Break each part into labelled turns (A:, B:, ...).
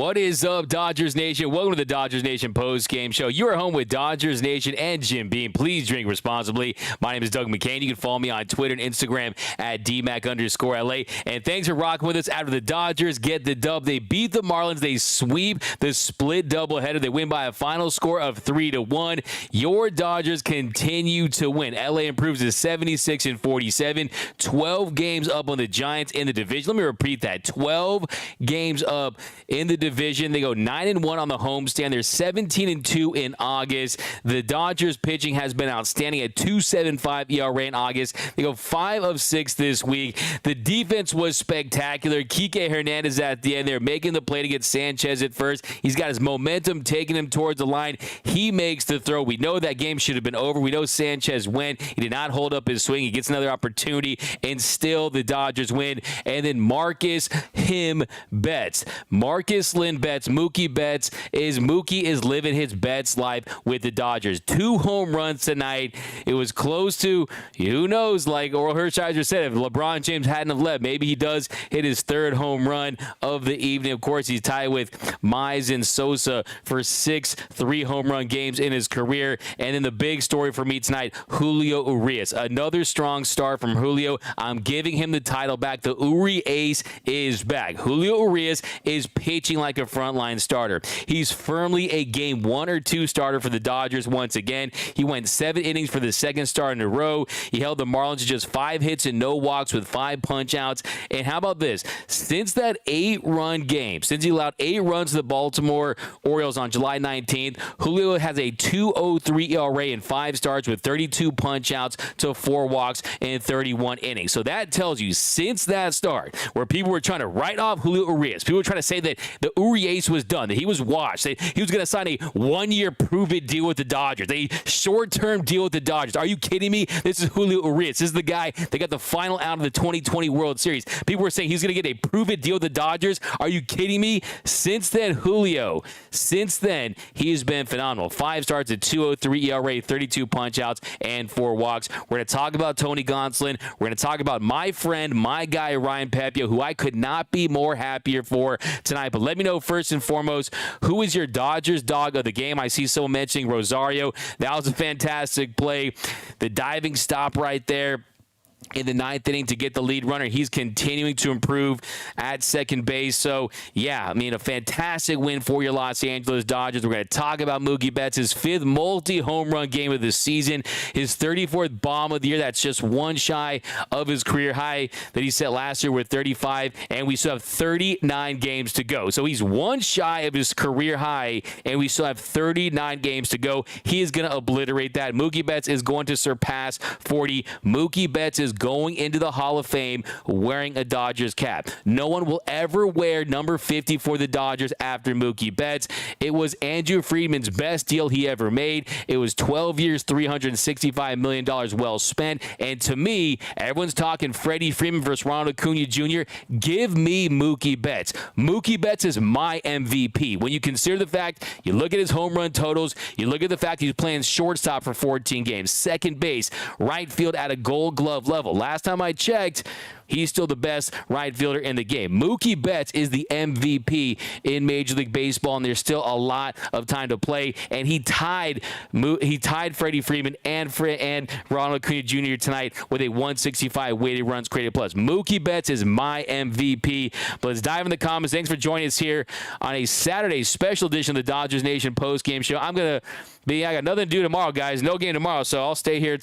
A: What is up, Dodgers Nation? Welcome to the Dodgers Nation Postgame Show. You are home with Dodgers Nation and Jim Beam. Please drink responsibly. My name is Doug McCain. You can follow me on Twitter and Instagram at DMAC_LA. And thanks for rocking with us after the Dodgers get the dub. They beat the Marlins. They sweep the split doubleheader. They win by a final score of 3-1. Your Dodgers continue to win. LA improves to 76-47. 12 games up on the Giants in the division. Let me repeat that. 12 games up in the division. They go 9-1 on the homestand. They're 17-2 in August. The Dodgers pitching has been outstanding at 2.75 ERA in August. They go 5 of 6 this week. The defense was spectacular. Kike Hernandez at the end. They're making the play to get Sanchez at first. He's got his momentum taking him towards the line. He makes the throw. We know that game should have been over. We know Sanchez went. He did not hold up his swing. He gets another opportunity, and still the Dodgers win. And then Marcus Betts. Marcus Lynn Betts. Mookie Betts Mookie is living his Betts life with the Dodgers. 2 home runs tonight. It was close to, who knows, like Oral Hershiser said, if LeBron James hadn't have left, maybe he does hit his 3rd home run of the evening. Of course, he's tied with Mize and Sosa for 6 3-home run games in his career. And then the big story for me tonight, Julio Urias. Another strong start from Julio. I'm giving him the title back. The Uri Ace is back. Julio Urias is pitching like a frontline starter. He's firmly a game 1 or 2 starter for the Dodgers once again. He went 7 innings for the 2nd start in a row. He held the Marlins to just 5 hits and no walks with 5 punch-outs. And how about this? Since that 8-run game, since he allowed 8 runs to the Baltimore Orioles on July 19th, Julio has a 2.03 ERA in 5 starts with 32 punch-outs to 4 walks in 31 innings. So that tells you, since that start, where people were trying to write off Julio Urias, people were trying to say that the Urias was done, that he was washed, that he was going to sign a 1-year prove-it deal with the Dodgers, a short-term deal with the Dodgers. Are you kidding me? This is Julio Urias. This is the guy that got the final out of the 2020 World Series. People were saying he's going to get a prove-it deal with the Dodgers. Are you kidding me? Since then, Julio, he has been phenomenal. 5 starts at 2.03 ERA, 32 punch-outs, and 4 walks. We're going to talk about Tony Gonsolin. We're going to talk about my friend, my guy, Ryan Pepiot, who I could not be more happier for tonight. But let me know first and foremost, who is your Dodgers dog of the game? I see someone mentioning Rosario. That was a fantastic play. The diving stop right there in the 9th inning to get the lead runner. He's continuing to improve at second base. So, yeah, I mean, a fantastic win for your Los Angeles Dodgers. We're going to talk about Mookie Betts, his 5th multi-home run game of the season, his 34th bomb of the year. That's just 1 shy of his career high that he set last year with 35, and we still have 39 games to go. So he's 1 shy of his career high, and we still have 39 games to go. He is going to obliterate that. Mookie Betts is going to surpass 40. Mookie Betts is going into the Hall of Fame wearing a Dodgers cap. No one will ever wear number 50 for the Dodgers after Mookie Betts. It was Andrew Friedman's best deal he ever made. It was 12 years, $365 million well spent. And to me, everyone's talking Freddie Freeman versus Ronald Acuna Jr. Give me Mookie Betts. Mookie Betts is my MVP. When you consider the fact, you look at his home run totals, you look at the fact he's playing shortstop for 14 games, second base, right field at a Gold Glove level. Last time I checked, he's still the best right fielder in the game. Mookie Betts is the MVP in Major League Baseball, and there's still a lot of time to play. And he tied Freddie Freeman and Ronald Acuna Jr. tonight with a 165 weighted runs created plus. Mookie Betts is my MVP. But let's dive in the comments. Thanks for joining us here on a Saturday special edition of the Dodgers Nation postgame show. I got nothing to do tomorrow, guys. No game tomorrow, so I'll stay here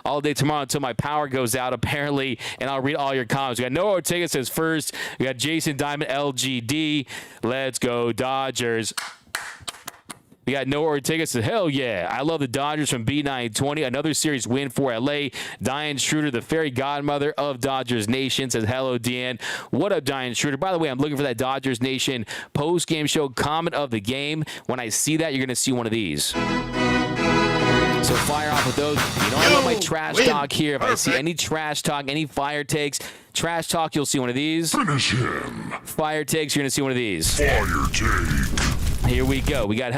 A: all day tomorrow until my power goes out, apparently, and I'll read all your comments. We got Noah Ortega says first. We got Jason Diamond, LGD. Let's go, Dodgers. We got Noah Ortega says, hell yeah. I love the Dodgers from B920. Another series win for LA. Diane Schroeder, the fairy godmother of Dodgers Nation, says, hello, Deanne. What up, Diane Schroeder? By the way, I'm looking for that Dodgers Nation post-game show comment of the game. When I see that, you're going to see one of these. So fire off with those. You know, I love my trash talk here. If I see any trash talk, any fire takes, trash talk, you'll see one of these.
B: Finish him.
A: Fire takes, you're going to see one of these.
B: Fire take.
A: Here we go. We got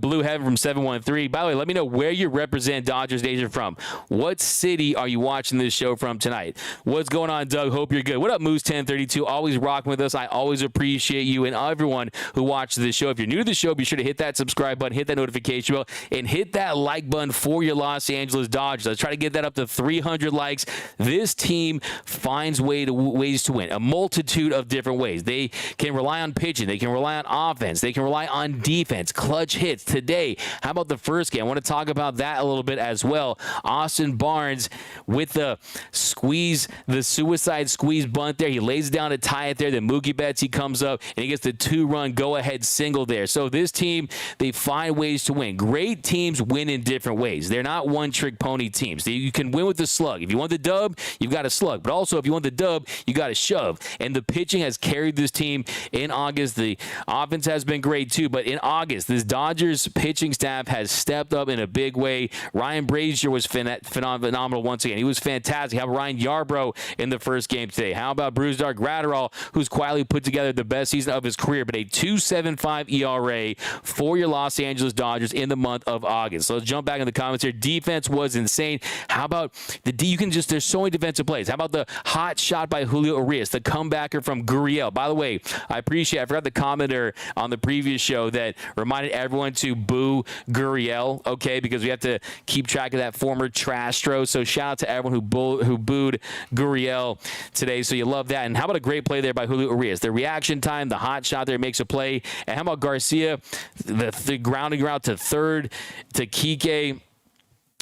A: Blue Heaven from 713. By the way, let me know where you represent Dodgers Nation from. What city are you watching this show from tonight? What's going on, Doug? Hope you're good. What up, Moose 1032? Always rocking with us. I always appreciate you and everyone who watches this show. If you're new to the show, be sure to hit that subscribe button, hit that notification bell, and hit that like button for your Los Angeles Dodgers. Let's try to get that up to 300 likes. This team finds ways to win. A multitude of different ways. They can rely on pitching. They can rely on offense. They can rely on defense, clutch hits. Today, how about the first game? I want to talk about that a little bit as well. Austin Barnes with the suicide squeeze bunt there. He lays it down to tie it there. Then Mookie Betts, he comes up and he gets the 2-run go-ahead single there. So this team, they find ways to win. Great teams win in different ways. They're not one-trick pony teams. You can win with the slug. If you want the dub, you've got to slug. But also, if you want the dub, you got to shove. And the pitching has carried this team in August. The offense has been great too. But in August, this Dodgers pitching staff has stepped up in a big way. Ryan Brazier was phenomenal once again. He was fantastic. How about Ryan Yarbrough in the first game today? How about Brusdar Graterol, who's quietly put together the best season of his career, but a 2.75 ERA for your Los Angeles Dodgers in the month of August. So let's jump back in the comments here. Defense was insane. How about there's so many defensive plays. How about the hot shot by Julio Urias, the comebacker from Gurriel? By the way, I forgot the commenter on the previous show that reminded everyone to boo Gurriel, okay, because we have to keep track of that former Trastro. So shout out to everyone who booed Gurriel today. So you love that. And how about a great play there by Julio Urias? The reaction time, the hot shot there makes a play. And how about Garcia, the grounding route to third to Kike?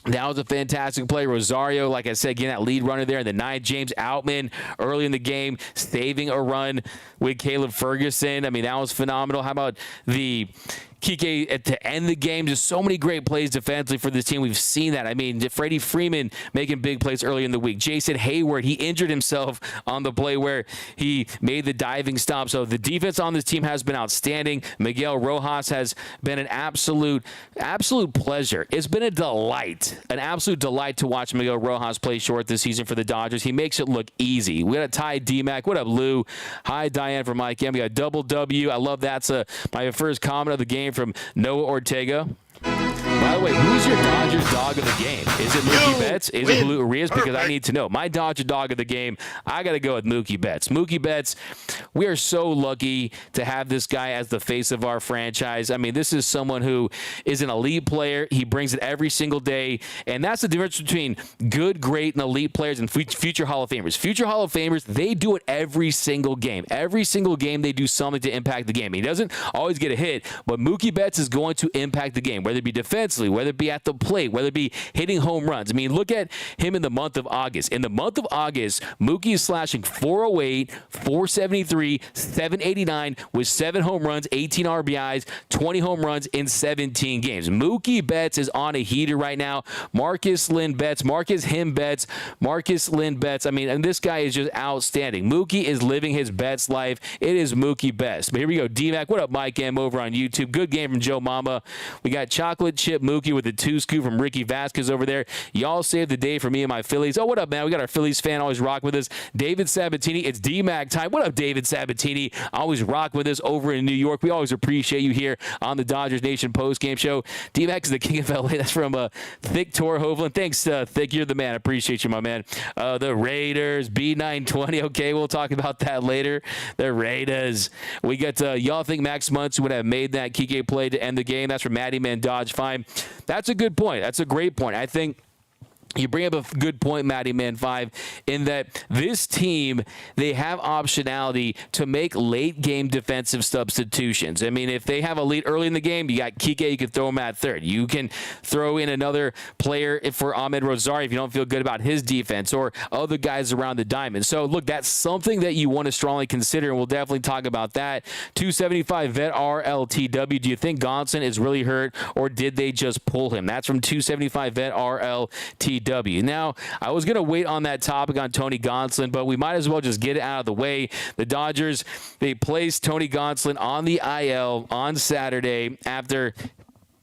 A: That was a fantastic play. Rosario, like I said, getting that lead runner there in the ninth. James Outman early in the game, saving a run with Caleb Ferguson. I mean, that was phenomenal. How about the Kike to end the game? Just so many great plays defensively for this team. We've seen that. I mean, Freddie Freeman making big plays early in the week. Jason Hayward, he injured himself on the play where he made the diving stop. So the defense on this team has been outstanding. Miguel Rojas has been an absolute pleasure. It's been an absolute delight to watch Miguel Rojas play short this season for the Dodgers. He makes it look easy. We got a Ty D-Mac. What up, Lou? Hi, Diane from Mike M. We got double W. I love that's my first comment of the game from Noah Ortega. By the way, who's your Dodgers dog of the game? Is it Mookie Betts? Is it Julio Urias? Because I need to know. My Dodger dog of the game, I got to go with Mookie Betts. Mookie Betts, we are so lucky to have this guy as the face of our franchise. I mean, this is someone who is an elite player. He brings it every single day, and that's the difference between good, great, and elite players and future Hall of Famers. Future Hall of Famers, they do it every single game. Every single game, they do something to impact the game. He doesn't always get a hit, but Mookie Betts is going to impact the game, whether it be defensively, whether it be at the plate, whether it be hitting home runs. I mean, look at him in the month of August. In the month of August, Mookie is slashing 408, 473, 789 with 7 home runs, 18 RBIs, 20 home runs in 17 games. Mookie Betts is on a heater right now. Marcus Lynn Betts. I mean, and this guy is just outstanding. Mookie is living his Betts life. It is Mookie Betts. But here we go. D-Mac, what up, Mike M over on YouTube? Good game from Joe Mama. We got Chocolate Chip Mookie with the 2-scoop from Ricky Vasquez over there. Y'all saved the day for me and my Phillies. Oh, what up, man? We got our Phillies fan always rock with us. David Sabatini. It's D-Mac time. What up, David Sabatini? Always rock with us over in New York. We always appreciate you here on the Dodgers Nation postgame show. D-Mac is the king of LA. That's from Thick Tor Hovland. Thanks, Thick. You're the man. I appreciate you, my man. The Raiders, B920. Okay, we'll talk about that later. The Raiders. We got, y'all think Max Muncy would have made that Kike play to end the game? That's from Matty Man Dodge Fine. That's a good point. That's a great point. I think you bring up a good point, Matty Man 5, in that this team, they have optionality to make late game defensive substitutions. I mean, if they have a lead early in the game, you got Kike, you can throw him at third. You can throw in another player for Ahmed Rosario if you don't feel good about his defense, or other guys around the diamond. So, look, that's something that you want to strongly consider, and we'll definitely talk about that. 275 vet RLTW. Do you think Gonsolin is really hurt, or did they just pull him? That's from 275 vet RLTW. Now, I was going to wait on that topic on Tony Gonsolin, but we might as well just get it out of the way. The Dodgers, they placed Tony Gonsolin on the IL on Saturday after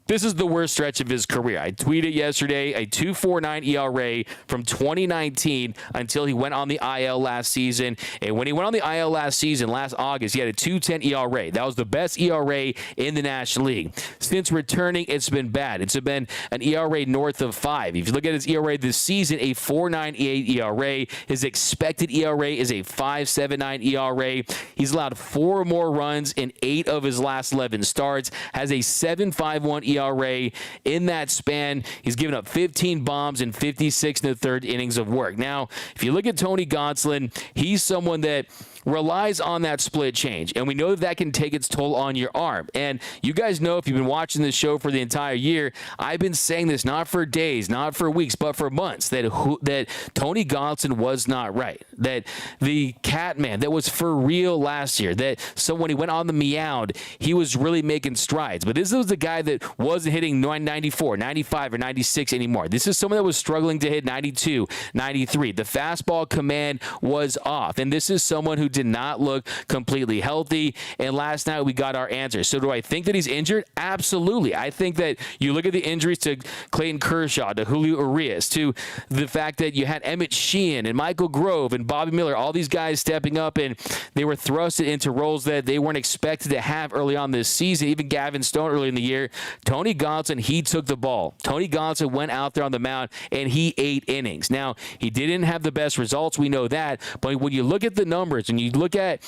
A: This is the worst stretch of his career. I tweeted yesterday a 2.49 ERA from 2019 until he went on the IL last season. And when he went on the IL last season, last August, he had a 2.10 ERA. That was the best ERA in the National League. Since returning, it's been bad. It's been an ERA north of 5. If you look at his ERA this season, a 4.98 ERA. His expected ERA is a 5.79 ERA. He's allowed 4 more runs in 8 of his last 11 starts. Has a 7.51 ERA. In that span, he's given up 15 bombs and 56 in the third innings of work. Now, if you look at Tony Gonsolin, he's someone that relies on that split change, and we know that that can take its toll on your arm. And you guys know, if you've been watching this show for the entire year, I've been saying this not for days, not for weeks, but for months, that Tony Gonsolin was not right, that the Catman that was for real last year, that so when he went on the mound, he was really making strides. But this was the guy that wasn't hitting 94, 95, or 96 anymore. This is someone that was struggling to hit 92, 93. The fastball command was off, and this is someone who did not look completely healthy. And last night we got our answer. So do I think that he's injured? Absolutely. I think that you look at the injuries to Clayton Kershaw, to Julio Urias, to the fact that you had Emmett Sheehan and Michael Grove and Bobby Miller, all these guys stepping up, and they were thrusted into roles that they weren't expected to have early on this season. Even Gavin Stone early in the year. Tony Gonsolin, he took the ball. Tony Gonsolin went out there on the mound and he 8 innings. Now, he didn't have the best results. We know that. But when you look at the numbers and you look at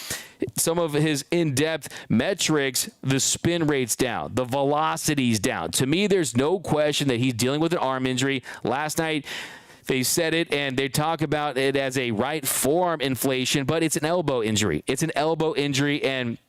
A: some of his in-depth metrics, the spin rate's down, the velocity's down. To me, there's no question that he's dealing with an arm injury. Last night, they said it, and they talk about it as a right forearm inflation, but it's an elbow injury. It's an elbow injury, and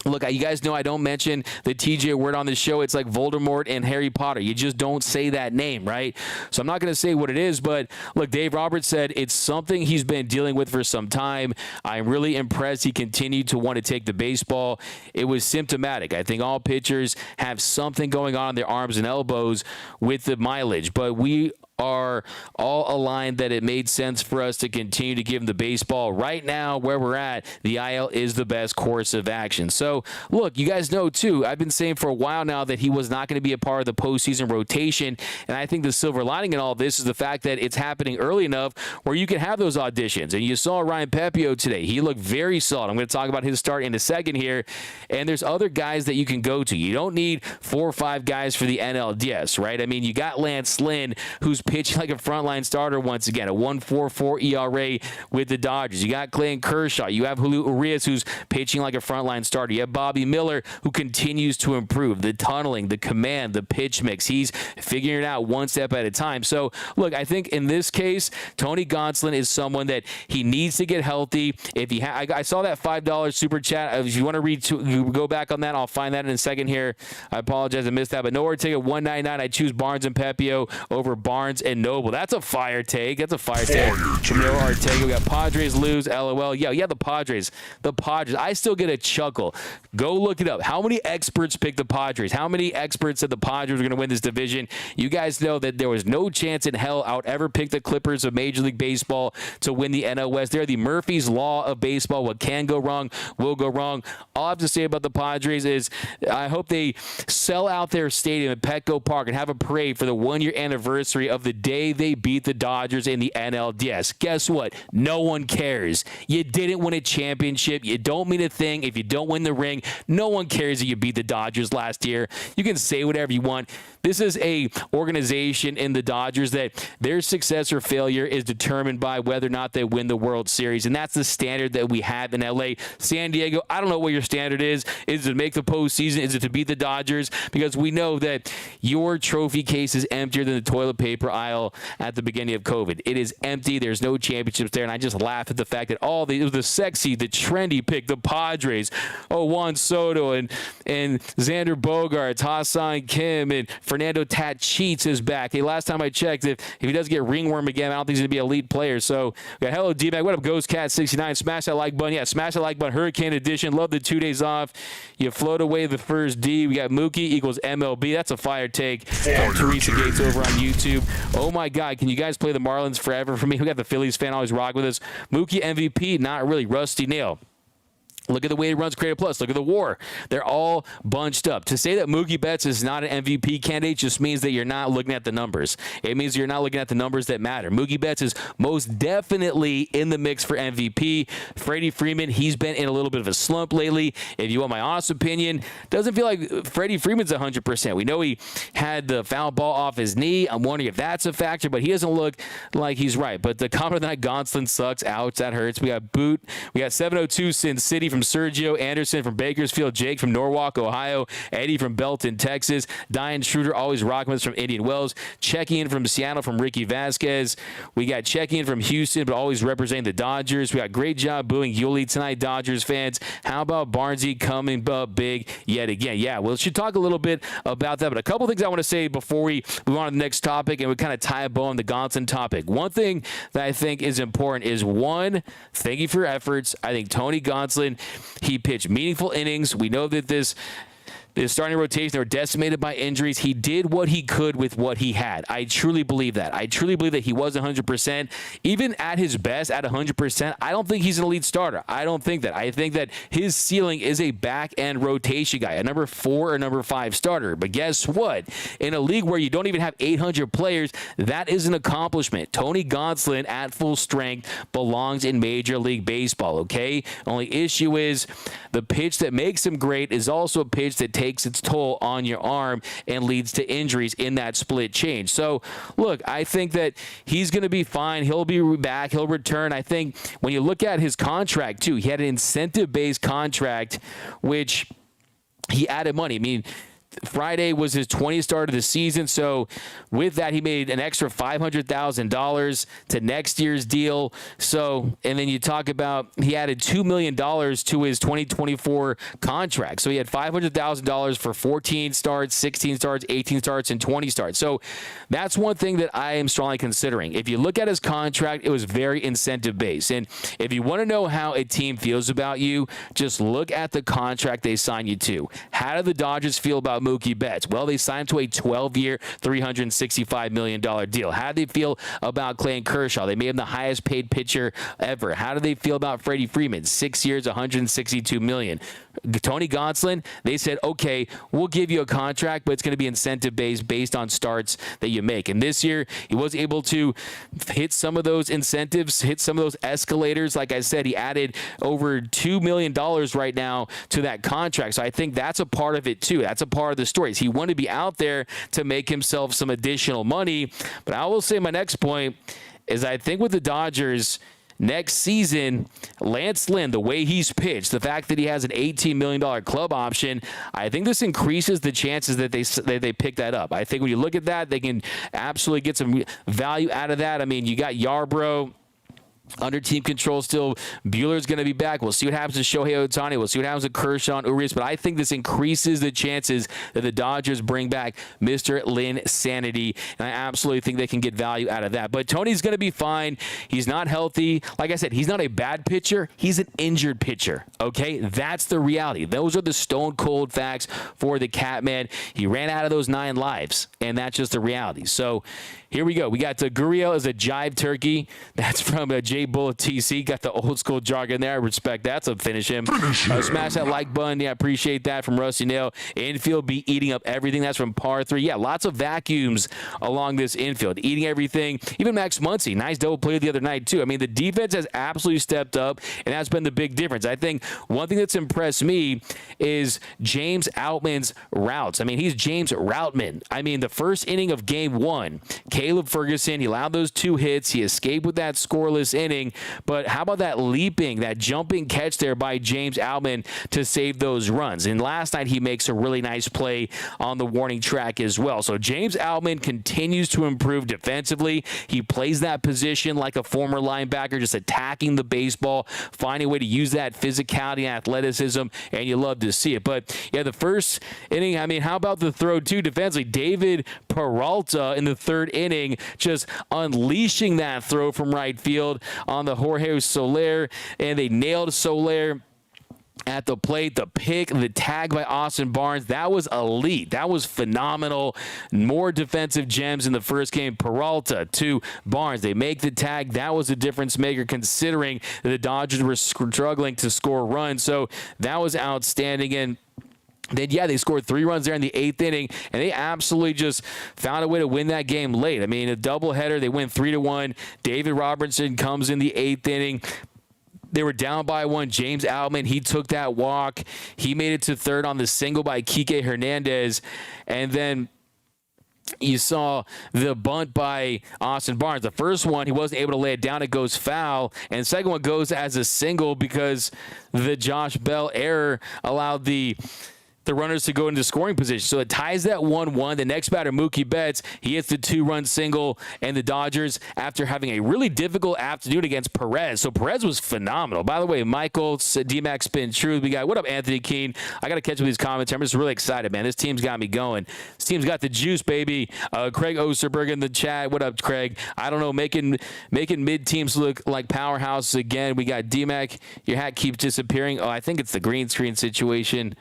A: look, you guys know I don't mention the TJ word on the show. It's like Voldemort and Harry Potter. You just don't say that name, right? So I'm not going to say what it is, but look, Dave Roberts said it's something he's been dealing with for some time. I'm really impressed he continued to want to take the baseball. It was symptomatic. I think all pitchers have something going on in their arms and elbows with the mileage, but we are all aligned that it made sense for us to continue to give him the baseball. Right now, where we're at, the IL is the best course of action. So, look, you guys know, too, I've been saying for a while now that he was not going to be a part of the postseason rotation, and I think the silver lining in all this is the fact that it's happening early enough where you can have those auditions. And you saw Ryan Pepiot today. He looked very solid. I'm going to talk about his start in a second here, and there's other guys that you can go to. You don't need 4 or 5 guys for the NLDS, right? I mean, you got Lance Lynn, who's pitching like a frontline starter once again, a 1.44 ERA with the Dodgers. You got Clayton Kershaw. You have Julio Urias, who's pitching like a frontline starter. You have Bobby Miller, who continues to improve. The tunneling, the command, the pitch mix. He's figuring it out one step at a time. So, look, I think in this case, Tony Gonsolin is someone that he needs to get healthy. If he I saw that $5 super chat. If you want to go back on that, I'll find that in a second here. I apologize, I missed that. But nowhere to take it, $1.99. I choose Barnes and Pepiot over Barnes and Noble. That's a fire take. That's a fire take. From Noah Ortega. We got Padres lose. LOL. Yeah, the Padres. The Padres. I still get a chuckle. Go look it up. How many experts picked the Padres? How many experts said the Padres were going to win this division? You guys know that there was no chance in hell I would ever pick the Clippers of Major League Baseball to win the NL West. They're the Murphy's Law of baseball. What can go wrong will go wrong. All I have to say about the Padres is I hope they sell out their stadium at Petco Park and have a parade for the 1-year anniversary of the day they beat the Dodgers in the NLDS. Guess what? No one cares. You didn't win a championship. You don't mean a thing if you don't win the ring. No one cares that you beat the Dodgers last year. You can say whatever you want. This is a organization in the Dodgers that their success or failure is determined by whether or not they win the World Series, and that's the standard that we have in LA. San Diego, I don't know what your standard is. Is it to make the postseason? Is it to beat the Dodgers? Because we know that your trophy case is emptier than the toilet paper aisle at the beginning of COVID. It is empty. There's no championships there, and I just laugh at the fact that it was the sexy, the trendy pick, the Padres. Oh, Juan Soto and Xander Bogaerts, Ha-Seong Kim, and Fernando Tatis is back. Hey, last time I checked, if he does get ringworm again, I don't think he's going to be an elite player. So, we got hello, D-Mac. What up, Ghost Cat 69? Smash that like button. Yeah, smash that like button. Hurricane Edition. Love the 2 days off. You float away the first D. We got Mookie equals MLB. That's a fire take from Teresa Gates over on YouTube. Oh, my God. Can you guys play the Marlins forever for me? We got the Phillies fan always rock with us. Mookie MVP, not really. Rusty Nail. Look at the weighted runs created plus. Look at the WAR. They're all bunched up. To say that Mookie Betts is not an MVP candidate just means that you're not looking at the numbers. It means you're not looking at the numbers that matter. Mookie Betts is most definitely in the mix for MVP. Freddie Freeman, he's been in a little bit of a slump lately. If you want my honest opinion, doesn't feel like Freddie Freeman's 100%. We know he had the foul ball off his knee. I'm wondering if that's a factor, but he doesn't look like he's right. But the comment that Gonsolin sucks. Ouch, that hurts. We got Boot. We got 702 Sin City from Sergio, Anderson from Bakersfield, Jake from Norwalk, Ohio, Eddie from Belton, Texas, Diane Schroeder, always rocking with us from Indian Wells, checking in from Seattle from Ricky Vasquez. We got checking in from Houston, but always representing the Dodgers. We got great job booing Yuli tonight, Dodgers fans. How about Barnesy coming up big yet again? Yeah, well, we should talk a little bit about that, but a couple things I want to say before we move on to the next topic, and we kind of tie a bow on the Gonsolin topic. One thing that I think is important is, one, thank you for your efforts. I think Tony Gonsolin, he pitched meaningful innings. We know that this starting rotation, they were decimated by injuries. He did what he could with what he had. I truly believe that. I truly believe that he was 100%. Even at his best, at 100%, I don't think he's an elite starter. I don't think that. I think that his ceiling is a back-end rotation guy, a number 4 or number 5 starter. But guess what? In a league where you don't even have 800 players, that is an accomplishment. Tony Gonsolin, at full strength, belongs in Major League Baseball, okay? Only issue is the pitch that makes him great is also a pitch that takes its toll on your arm and leads to injuries in that split change. So, look, I think that he's going to be fine. He'll be back. He'll return. I think when you look at his contract, too, he had an incentive-based contract, which he added money. I mean, Friday was his 20th start of the season, so with that, he made an extra $500,000 to next year's deal. So, and then you talk about he added $2 million to his 2024 contract. So he had $500,000 for 14 starts, 16 starts, 18 starts, and 20 starts. So that's one thing that I am strongly considering. If you look at his contract, it was very incentive-based. And if you want to know how a team feels about you, just look at the contract they signed you to. How do the Dodgers feel about Mookie Betts? Well, they signed to a 12-year, $365 million deal. How do they feel about Clayton Kershaw? They made him the highest paid pitcher ever. How do they feel about Freddie Freeman? 6 years, $162 million. Tony Gonsolin, they said, okay, we'll give you a contract, but it's going to be incentive-based based on starts that you make. And this year, he was able to hit some of those incentives, hit some of those escalators. Like I said, he added over $2 million right now to that contract. So I think that's a part of it, too. That's a part of the story. He wanted to be out there to make himself some additional money. But I will say my next point is I think with the Dodgers next season, Lance Lynn, the way he's pitched, the fact that he has an $18 million club option, I think this increases the chances that they pick that up. I think when you look at that, they can absolutely get some value out of that. I mean, you got Yarbrough under team control still. Buehler's going to be back. We'll see what happens to Shohei Ohtani. We'll see what happens to Kershaw and Urias. But I think this increases the chances that the Dodgers bring back Mr. Lynn Sanity. And I absolutely think they can get value out of that. But Tony's going to be fine. He's not healthy. Like I said, he's not a bad pitcher. He's an injured pitcher. Okay? That's the reality. Those are the stone cold facts for the Catman. He ran out of those 9 lives. And that's just the reality. So here we go. We got Gurriel as a jive turkey. That's from J Bullet TC. Got the old school jargon there. I respect that. So finish him. Smash that like button. Yeah, I appreciate that from Rusty Nail. Infield be eating up everything. That's from Par 3. Yeah, lots of vacuums along this infield. Eating everything. Even Max Muncy. Nice double play the other night, too. I mean, the defense has absolutely stepped up, and that's been the big difference. I think one thing that's impressed me is James Outman's routes. I mean, he's James Routman. I mean, the first inning of Game 1, Caleb Ferguson, he allowed those 2 hits. He escaped with that scoreless inning. But how about that leaping, that jumping catch there by James Outman to save those runs? And last night he makes a really nice play on the warning track as well. So James Outman continues to improve defensively. He plays that position like a former linebacker, just attacking the baseball, finding a way to use that physicality and athleticism, and you love to see it. But yeah, the first inning, I mean, how about the throw too defensively? David Peralta in the 3rd inning just unleashing that throw from right field on the Jorge Soler, and they nailed Soler. at the plate, the pick, the tag by Austin Barnes, that was elite. That was phenomenal. More defensive gems in the first game. Peralta to Barnes. They make the tag. That was a difference maker considering that the Dodgers were struggling to score runs. So that was outstanding. And then, yeah, they scored 3 runs there in the 8th inning, and they absolutely just found a way to win that game late. I mean, a doubleheader, they win 3-1. David Robertson comes in the 8th inning. They were down by 1. James Outman, he took that walk. He made it to third on the single by Kike Hernandez. And then you saw the bunt by Austin Barnes. The first one, he wasn't able to lay it down. It goes foul. And the second one goes as a single because the Josh Bell error allowed the runners to go into scoring position. So it ties that 1-1. The next batter, Mookie Betts, he hits the 2-run single, and the Dodgers, after having a really difficult afternoon against Perez. So Perez was phenomenal. By the way, Michael, D-Mac Spin Truth. We got, what up, Anthony Keene? I got to catch up with these comments. I'm just really excited, man. This team's got me going. This team's got the juice, baby. Craig Osterberg in the chat. What up, Craig? I don't know, making mid-teams look like powerhouses again. We got D-Mac. Your hat keeps disappearing. Oh, I think it's the green screen situation.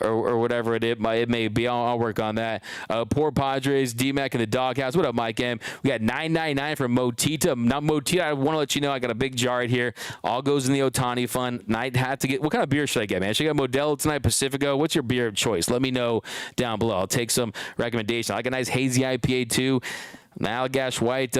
A: Or whatever it may be. I'll work on that. Poor Padres, D-Mac in the doghouse. What up, Mike M? We got 999 from Motita. Not Motita. I want to let you know I got a big jar right here. All goes in the Ohtani fund. Night had to get. What kind of beer should I get, man? Should I get Modelo tonight, Pacifico? What's your beer of choice? Let me know down below. I'll take some recommendations. I like a nice hazy IPA too. Allagash White,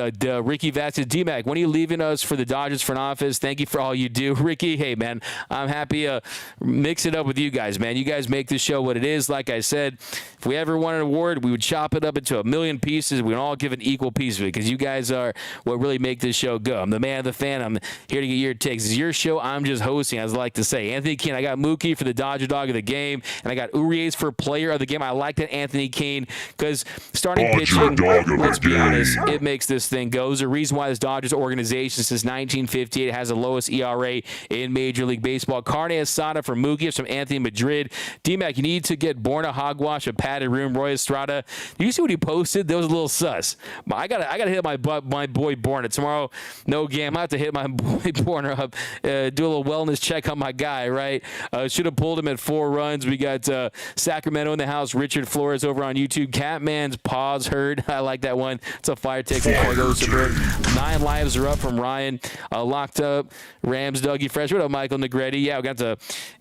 A: Ricky Vasquez, D-Mac, when are you leaving us for the Dodgers front office? Thank you for all you do. Ricky, hey, man, I'm happy to mix it up with you guys, man. You guys make this show what it is. Like I said, if we ever won an award, we would chop it up into 1,000,000 pieces. We would all give an equal piece of it because you guys are what really make this show go. I'm the man of the fan. I'm here to get your takes. It's your show. I'm just hosting, as I like to say. Anthony Keene, I got Mookie for the Dodger Dog of the game, and I got Urias for Player of the Game. I like that, Anthony Keene, because starting pitching, let's be honest, it makes this thing go. There's a reason why this Dodgers organization since 1958 has the lowest ERA in Major League Baseball. Carne Asada from Mookie from Anthony Madrid. D-Mac, you need to get Borna Hogwash, a padded room. Roy Estrada. Do you see what he posted? That was a little sus. I gotta hit my boy Borna tomorrow. No game. I have to hit my boy Borna up. Do a little wellness check on my guy. Right? Should have pulled him at 4 runs. We got Sacramento in the house. Richard Flores over on YouTube. Catman's paws hurt. I like that one. It's a fire take from Craig Osterberg. 9 lives are up from Ryan. Locked up. Rams, Dougie Fresh. What up, Michael Negretti? Yeah, we got to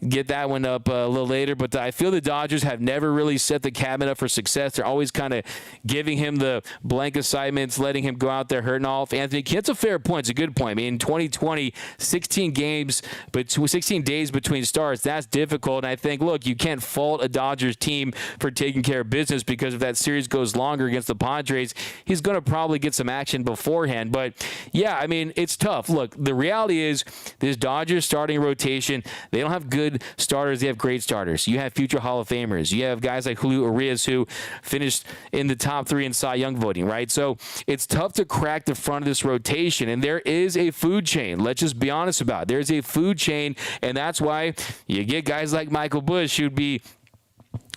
A: get that one up a little later. But I feel the Dodgers have never really set the cabinet up for success. They're always kind of giving him the blank assignments, letting him go out there hurting off. Anthony, that's a fair point. It's a good point. I mean, in 2020, 16 days between starts, that's difficult. And I think, look, you can't fault a Dodgers team for taking care of business because if that series goes longer against the Padres, he's going to probably get some action beforehand. But, yeah, I mean, it's tough. Look, the reality is this Dodgers starting rotation, they don't have good starters. They have great starters. You have future Hall of Famers. You have guys like Julio Urias who finished in the top 3 in Cy Young voting, right? So it's tough to crack the front of this rotation, and there is a food chain. Let's just be honest about it. There's a food chain, and that's why you get guys like Michael Busch who'd be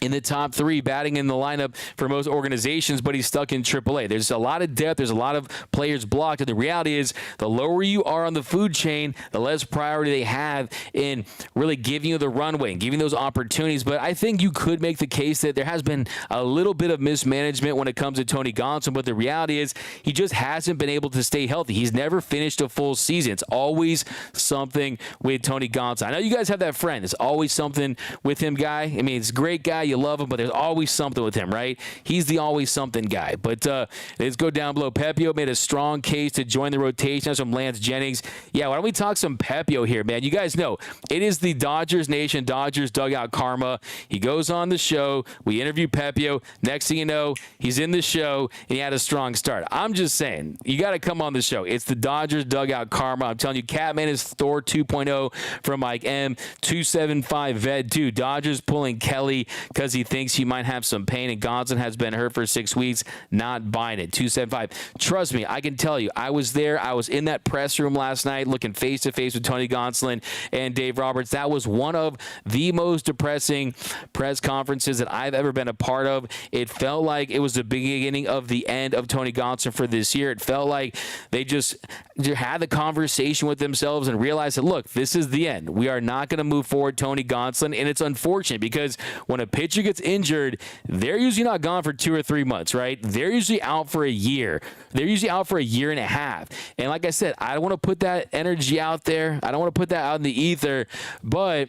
A: in the top 3 batting in the lineup for most organizations, but he's stuck in AAA. There's a lot of depth. There's a lot of players blocked. And the reality is the lower you are on the food chain, the less priority they have in really giving you the runway and giving those opportunities. But I think you could make the case that there has been a little bit of mismanagement when it comes to Tony Gonsolin. But the reality is he just hasn't been able to stay healthy. He's never finished a full season. It's always something with Tony Gonsolin. I know you guys have that friend. It's always something with him, guy. I mean, it's a great guy. You love him, but there's always something with him, right? He's the always something guy. But let's go down below. Pepiot made a strong case to join the rotation. That's from Lance Jennings. Yeah, why don't we talk some Pepiot here, man? You guys know it is the Dodgers Nation, Dodgers Dugout Karma. He goes on the show. We interview Pepiot. Next thing you know, he's in the show, and he had a strong start. I'm just saying, you got to come on the show. It's the Dodgers Dugout Karma. I'm telling you, Catman is Thor 2.0 from Mike M. 275 Ved 2. Dodgers pulling Kelly because he thinks he might have some pain, and Gonsolin has been hurt for 6 weeks. Not buying it. 275. Trust me, I can tell you, I was there. I was in that press room last night looking face-to-face with Tony Gonsolin and Dave Roberts. That was one of the most depressing press conferences that I've ever been a part of. It felt like it was the beginning of the end of Tony Gonsolin for this year. It felt like they just had the conversation with themselves and realized that, look, this is the end. We are not going to move forward, Tony Gonsolin, and it's unfortunate because when a pitcher gets injured, they're usually not gone for 2 or 3 months, right? They're usually out for a year. They're usually out for a year and a half. And like I said, I don't want to put that energy out there. I don't want to put that out in the ether. But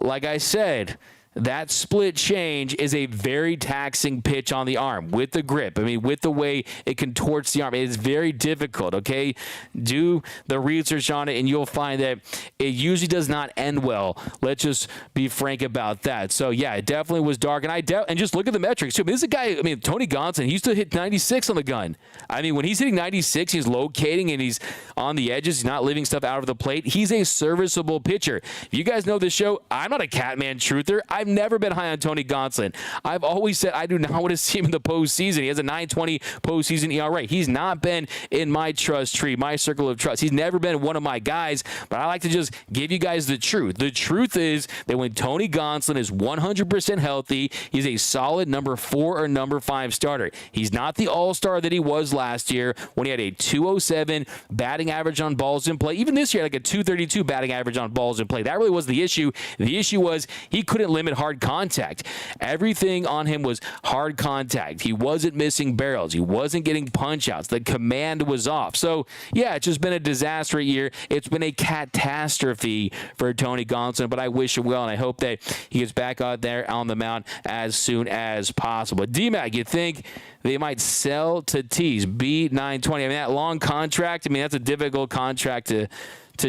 A: like I said, that split change is a very taxing pitch on the arm with the grip. I mean, with the way it contorts the arm. It is very difficult, okay? Do the research on it, and you'll find that it usually does not end well. Let's just be frank about that. So, yeah, it definitely was dark. And just look at the metrics, too. I mean, this is a guy, Tony Gonsolin, he used to hit 96 on the gun. I mean, when he's hitting 96, he's locating and he's on the edges. He's not leaving stuff out of the plate. He's a serviceable pitcher. If you guys know this show, I'm not a Catman truther. I've never been high on Tony Gonsolin. I've always said I do not want to see him in the postseason. He has a 9.20 postseason ERA. He's not been in my trust tree, my circle of trust. He's never been one of my guys, but I like to just give you guys the truth. The truth is that when Tony Gonsolin is 100% healthy, he's a solid number 4 or number 5 starter. He's not the all-star that he was last year when he had a 207 batting average on balls in play. Even this year, like a 232 batting average on balls in play. That really was the issue. The issue was he couldn't limit hard contact. Everything on him was hard contact. He wasn't missing barrels. He wasn't getting punch-outs. The command was off. So, yeah, it's just been a disaster year. It's been a catastrophe for Tony Gonsolin, but I wish him well, and I hope that he gets back out there on the mound as soon as possible. D-Mac, you think they might sell Tatis, B920? I mean, that long contract, that's a difficult contract to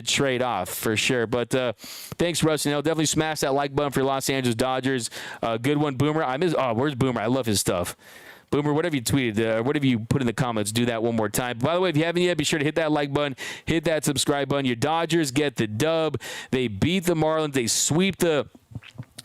A: trade off for sure. But thanks, Rusty. Definitely smash that like button for your Los Angeles Dodgers. Good one, Boomer. Where's Boomer? I love his stuff. Boomer, whatever you tweeted, whatever you put in the comments, do that one more time. By the way, if you haven't yet, be sure to hit that like button, hit that subscribe button. Your Dodgers get the dub. They beat the Marlins. They sweep the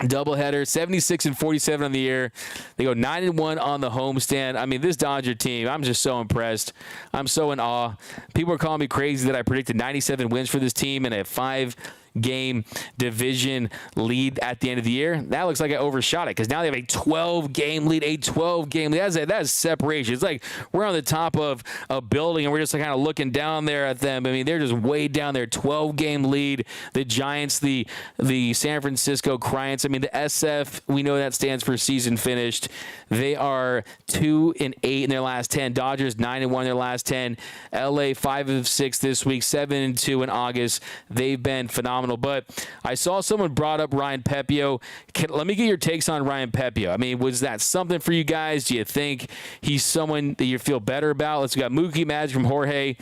A: doubleheader, 76-47 on the year. They go 9-1 on the homestand. This Dodger team, I'm just so impressed. I'm so in awe. People are calling me crazy that I predicted 97 wins for this team and a 5-game division lead at the end of the year. That looks like I overshot it because now they have a 12-game lead. That is separation. It's like we're on the top of a building and we're just kind of looking down there at them. They're just way down there. 12-game lead. The Giants, the San Francisco Giants. The SF, we know that stands for season finished. They are 2-8 in their last 10. Dodgers 9-1 in their last 10. LA 5-6 this week, 7-2 in August. They've been phenomenal. But I saw someone brought up Ryan Pepiot. Let me get your takes on Ryan Pepiot. Was that something for you guys? Do you think he's someone that you feel better about? We got Mookie Betts from Jorge.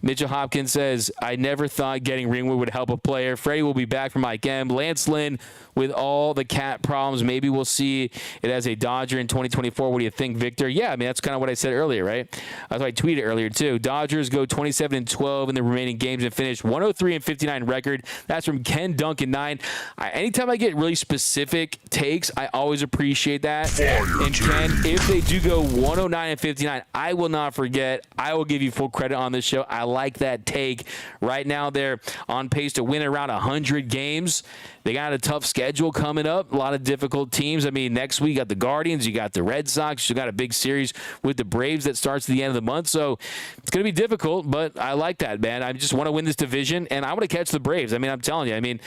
A: Mitchell Hopkins says, I never thought getting Ringwood would help a player. Freddie will be back from Mike M. Lance Lynn, with all the cat problems, maybe we'll see it as a Dodger in 2024. What do you think, Victor? Yeah, that's kind of what I said earlier, right? That's what I tweeted earlier, too. Dodgers go 27-12 in the remaining games and finish 103-59 record. That's from Ken Duncan 9. Anytime I get really specific takes, I always appreciate that. And Ken, if they do go 109-59, I will not forget. I will give you full credit on this show. I like that take. Right now, they're on pace to win around 100 games. They got a tough schedule coming up. A lot of difficult teams. Next week you got the Guardians, you got the Red Sox, you got a big series with the Braves that starts at the end of the month. So it's going to be difficult, but I like that, man. I just want to win this division, and I want to catch the Braves. I'm telling you.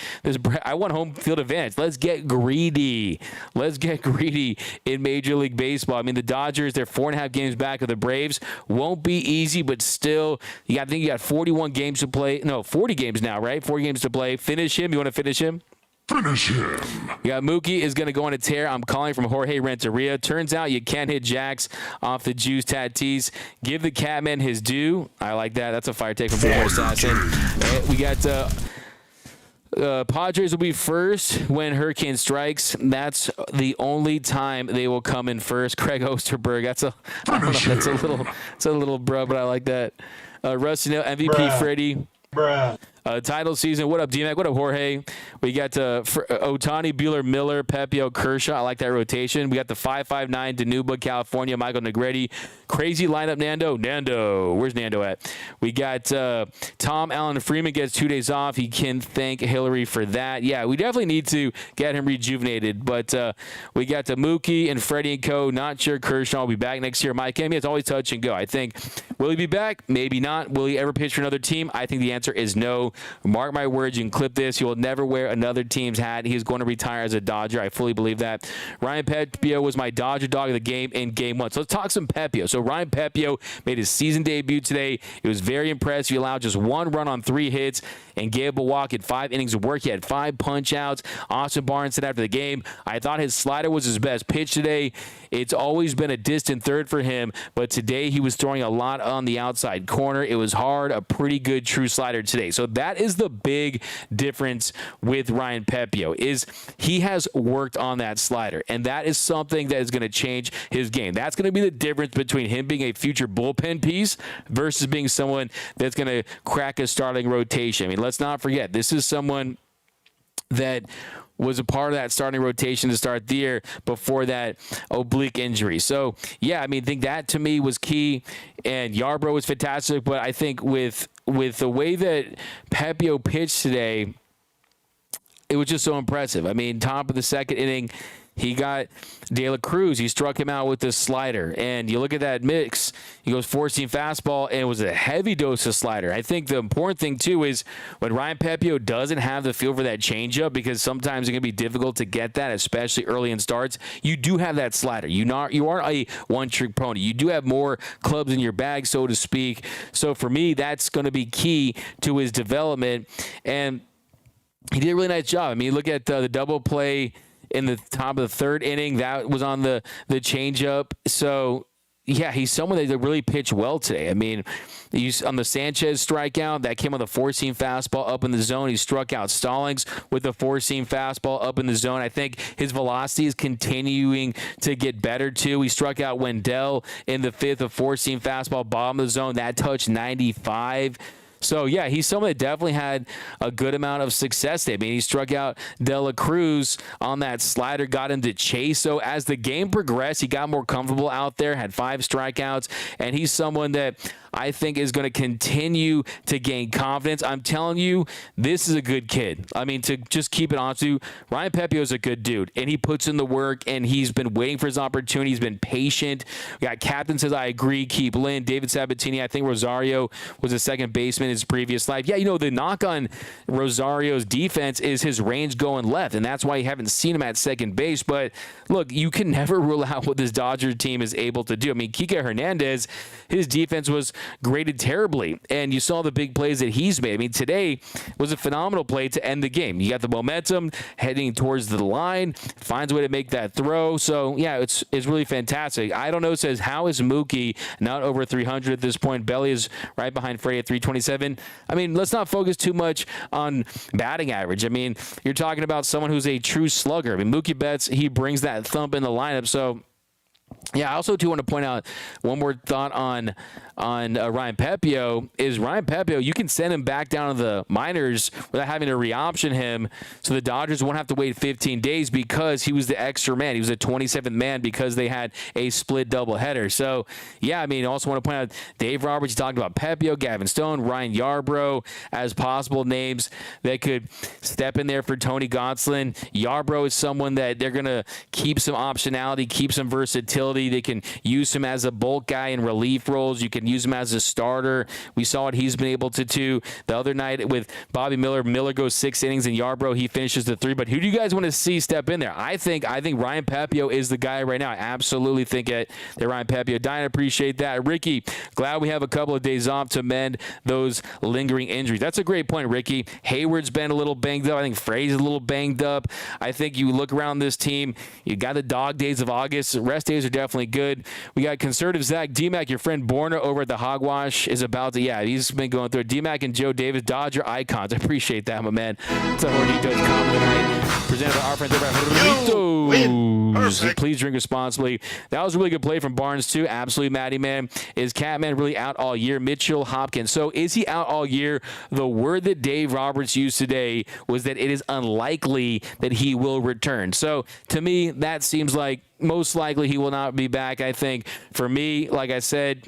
A: I want home field advantage. Let's get greedy. Let's get greedy in Major League Baseball. The Dodgers, they're 4.5 games back of the Braves. Won't be easy, but still, I think you got 41 games to play. No, 40 games now, right? 40 games to play. Finish him. You want to finish him?
B: Finish him.
A: Yeah, Mookie is going to go on a tear. I'm calling from Jorge Renteria. Turns out you can't hit jacks off the Juice Tatis. Give the Catman his due. I like that. That's a fire take from Boomer Assassin. We got Padres will be first when Hurricane strikes. That's the only time they will come in first. Craig Osterberg. That's a little bro, but I like that. Rusty, MVP
C: Bruh.
A: Freddie.
C: Bruh.
A: Title season. What up, D-Mac? What up, Jorge? We got Otani, Bueller, Miller, Pepiot, Kershaw. I like that rotation. We got the 559 Danuba, California, Michael Negretti. Crazy lineup, Nando. Where's Nando at? We got Tom Allen Freeman gets 2 days off. He can thank Hillary for that. Yeah, we definitely need to get him rejuvenated. But we got the Mookie and Freddie and Co. Not sure Kershaw will be back next year. Mike Emmy, it's always touch and go. I think, will he be back? Maybe not. Will he ever pitch for another team? I think the answer is no. Mark my words. You can clip this. He will never wear another team's hat. He's going to retire as a Dodger. I fully believe that. Ryan Pepiot was my Dodger dog of the game in Game 1. So let's talk some Pepiot. So Ryan Pepiot made his season debut today. It was very impressive. He allowed just 1 run on 3 hits and gave up a walk in 5 innings of work. He had 5 punch-outs. Austin Barnes said after the game, I thought his slider was his best pitch today. It's always been a distant third for him, but today he was throwing a lot on the outside corner. It was hard, a pretty good true slider today. So that is the big difference with Ryan Pepiot, is he has worked on that slider, and that is something that is going to change his game. That's going to be the difference between him being a future bullpen piece versus being someone that's going to crack a starting rotation. I mean, let's not forget, this is someone that was a part of that starting rotation to start the year before that oblique injury. So, yeah, I mean, I think that to me was key, and Yarbrough was fantastic, but I think with the way that Pepiot pitched today, it was just so impressive. I mean, top of the second inning, he got De La Cruz. He struck him out with this slider. And you look at that mix, he goes 4-seam fastball, and it was a heavy dose of slider. I think the important thing, too, is when Ryan Pepiot doesn't have the feel for that changeup, because sometimes it can be difficult to get that, especially early in starts, you do have that slider. You aren't a one-trick pony. You do have more clubs in your bag, so to speak. So for me, that's going to be key to his development. And he did a really nice job. I mean, look at the double play in the top of the 3rd inning. That was on the changeup. So, yeah, he's someone that really pitched well today. I mean, on the Sanchez strikeout, that came on the 4-seam fastball up in the zone. He struck out Stallings with the 4-seam fastball up in the zone. I think his velocity is continuing to get better, too. He struck out Wendell in the 5th, a 4-seam fastball, bottom of the zone. That touched 95. So, yeah, he's someone that definitely had a good amount of success there. I mean, he struck out De La Cruz on that slider, got him to chase. So, as the game progressed, he got more comfortable out there, had 5 strikeouts, and he's someone that I think is going to continue to gain confidence. I'm telling you, this is a good kid. I mean, to just keep it honest with you, Ryan Pepiot is a good dude, and he puts in the work, and he's been waiting for his opportunity. He's been patient. We got Captain says, I agree, keep Lynn. David Sabatini, I think Rosario was a second baseman in his previous life. Yeah, the knock on Rosario's defense is his range going left, and that's why you haven't seen him at second base. But, look, you can never rule out what this Dodger team is able to do. I mean, Kike Hernandez, his defense was graded terribly, and you saw the big plays that he's made. I mean, today was a phenomenal play to end the game. You got the momentum heading towards the line, finds a way to make that throw. So, yeah, it's really fantastic. I don't know, says, how is Mookie not over 300 at this point? Belly is right behind Freddie at 327. I mean, let's not focus too much on batting average. I mean, you're talking about someone who's a true slugger. I mean, Mookie Betts, he brings that thump in the lineup. So, yeah, I also do want to point out one more thought on Ryan Pepiot is Ryan Pepiot, you can send him back down to the minors without having to re-option him, so the Dodgers won't have to wait 15 days because he was the extra man. He was the 27th man because they had a split doubleheader. So, yeah, I mean, I also want to point out Dave Roberts talked about Pepiot, Gavin Stone, Ryan Yarbrough as possible names that could step in there for Tony Gonsolin. Yarbrough is someone that they're going to keep some optionality, keep some versatility. They can use him as a bulk guy in relief roles. You can use him as a starter. We saw what he's been able to do the other night with Bobby Miller. Miller goes 6 innings, and Yarbrough, he finishes the 3. But who do you guys want to see step in there? I think Ryan Pepiot is the guy right now. I absolutely think that Ryan Pepiot. Diane, appreciate that. Ricky, glad we have a couple of days off to mend those lingering injuries. That's a great point, Ricky. Hayward's been a little banged up. I think Freddie's a little banged up. I think you look around this team, you got the dog days of August. Rest days are definitely good. We got conservative Zach D-Mac, your friend Borna over at the Hogwash is about to, he's been going through it. D-Mac and Joe Davis, Dodger icons. I appreciate that, my man. What's up, Hornitos? Comment tonight. Presented by our friends over at Hornitos. Please drink responsibly. That was a really good play from Barnes, too. Absolutely, Matty Man. Is Catman really out all year? Mitchell Hopkins. So is he out all year? The word that Dave Roberts used today was that it is unlikely that he will return. So to me, that seems like most likely he will not be back. I think for me, like I said,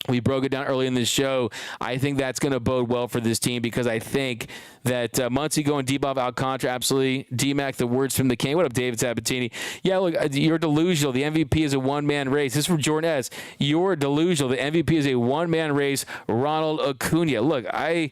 A: we broke it down early in this show. I think that's going to bode well for this team because I think that Muncy going deep off Alcantara, absolutely. D-Mac, the words from the king. What up, David Sabatini? Yeah, look, you're delusional. The MVP is a one-man race. This is from Jordan S. You're delusional. The MVP is a one-man race. Ronald Acuna. Look, I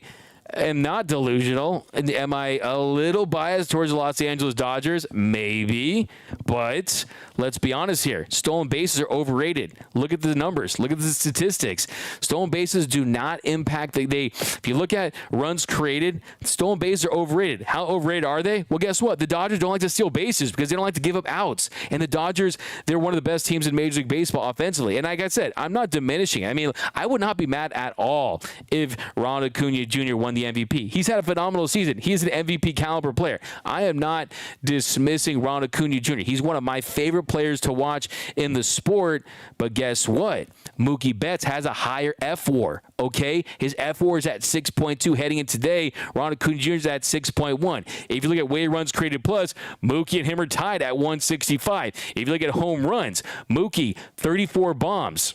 A: am not delusional. Am I a little biased towards the Los Angeles Dodgers? Maybe. But let's be honest here. Stolen bases are overrated. Look at the numbers. Look at the statistics. Stolen bases do not impact. If you look at runs created, stolen bases are overrated. How overrated are they? Well, guess what? The Dodgers don't like to steal bases because they don't like to give up outs. And the Dodgers, they're one of the best teams in Major League Baseball offensively. And like I said, I'm not diminishing. I mean, I would not be mad at all if Ronald Acuna Jr. won the MVP. He's had a phenomenal season. He's an MVP caliber player. I am not dismissing Ronald Acuna Jr. He's one of my favorite players to watch in the sport, but guess what? Mookie Betts has a higher F-WAR, okay? His F-WAR is at 6.2 heading in today. Ronald Acuna Jr. is at 6.1. If you look at weighted runs created plus, Mookie and him are tied at 165. If you look at home runs, Mookie, 34 bombs.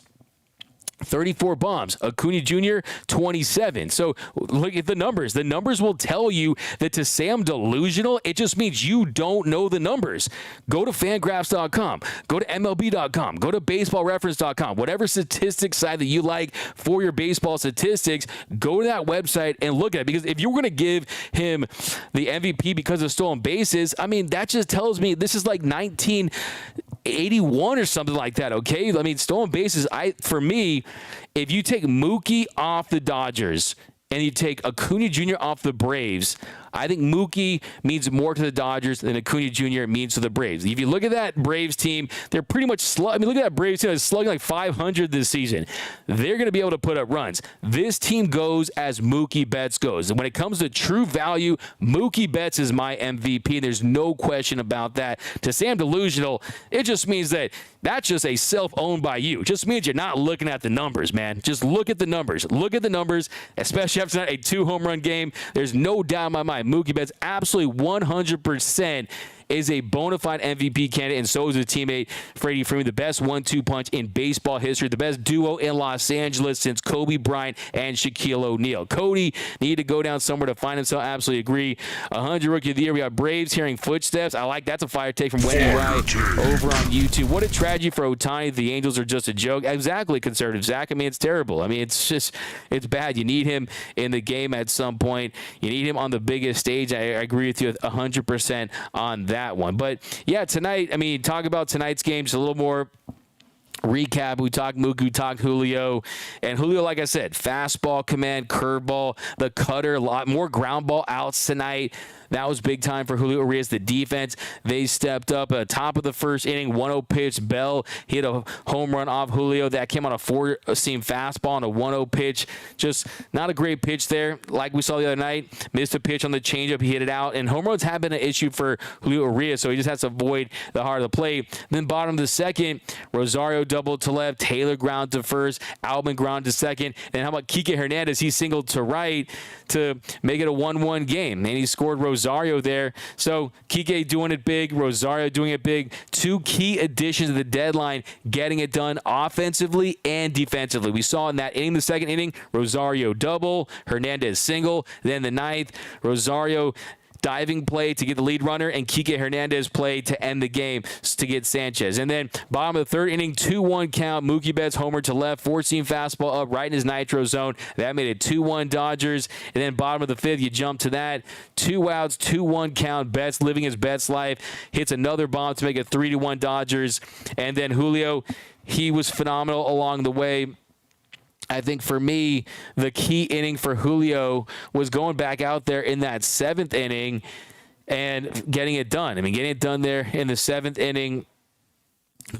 A: 34 bombs. Acuna Jr., 27. So look at the numbers. The numbers will tell you that to say I'm delusional, it just means you don't know the numbers. Go to Fangraphs.com. Go to MLB.com. Go to BaseballReference.com. Whatever statistics site that you like for your baseball statistics, go to that website and look at it. Because if you're going to give him the MVP because of stolen bases, I mean, that just tells me this is like 1981 or something like that, okay? I mean, stolen bases, for me, if you take Mookie off the Dodgers and you take Acuna Jr. off the Braves, I think Mookie means more to the Dodgers than Acuna Jr. means to the Braves. If you look at that Braves team, they're pretty much look at that Braves team. They're slugging like 500 this season. They're going to be able to put up runs. This team goes as Mookie Betts goes. And when it comes to true value, Mookie Betts is my MVP. There's no question about that. To say I'm delusional, it just means that that's just a self-owned by you. It just means you're not looking at the numbers, man. Just look at the numbers. Look at the numbers, especially after tonight, a 2-home-run game. There's no doubt in my mind. Mookie Betts absolutely 100% is a bona fide MVP candidate, and so is his teammate Freddie Freeman, the best 1-2 punch in baseball history, the best duo in Los Angeles since Kobe Bryant and Shaquille O'Neal. Cody needed to go down somewhere to find himself. Absolutely agree. 100 Rookie of the Year. We got Braves hearing footsteps. I like that's a fire take from Wendy Wright over on YouTube. What a tragedy for Ohtani. The Angels are just a joke. Exactly, conservative Zach. I mean, it's terrible. I mean, it's bad. You need him in the game at some point. You need him on the biggest stage. I agree with you 100% on that one. But yeah, tonight, I mean, talk about tonight's game, just a little more recap. We talked Mookie, we talked Julio, and Julio, like I said, fastball, command, curveball, the cutter, a lot more ground ball outs tonight. That was big time for Julio Urias. The defense, they stepped up. Top of the first inning, 1-0 pitch. Bell hit a home run off Julio. That came on a 4-seam fastball on a 1-0 pitch. Just not a great pitch there. Like we saw the other night, missed a pitch on the changeup. He hit it out. And home runs have been an issue for Julio Urias, so he just has to avoid the heart of the plate. Then bottom of the second, Rosario doubled to left. Taylor ground to first. Albin ground to second. And how about Kike Hernandez? He singled to right to make it a 1-1 game. And he scored Rosario there. So Kike doing it big, Rosario doing it big. Two key additions to the deadline, getting it done offensively and defensively. We saw in that inning, the second inning, Rosario double, Hernandez single. Then the ninth, Rosario diving play to get the lead runner, and Kike Hernandez play to end the game to get Sanchez. And then bottom of the third inning, 2-1 count. Mookie Betts homer to left, 4-seam fastball up right in his nitro zone. That made it 2-1 Dodgers. And then bottom of the fifth, you jump to that. 2 outs, 2-1 count. Betts living his best life. Hits another bomb to make it 3-1 Dodgers. And then Julio, he was phenomenal along the way. I think for me, the key inning for Julio was going back out there in that seventh inning and getting it done. I mean, getting it done there in the seventh inning.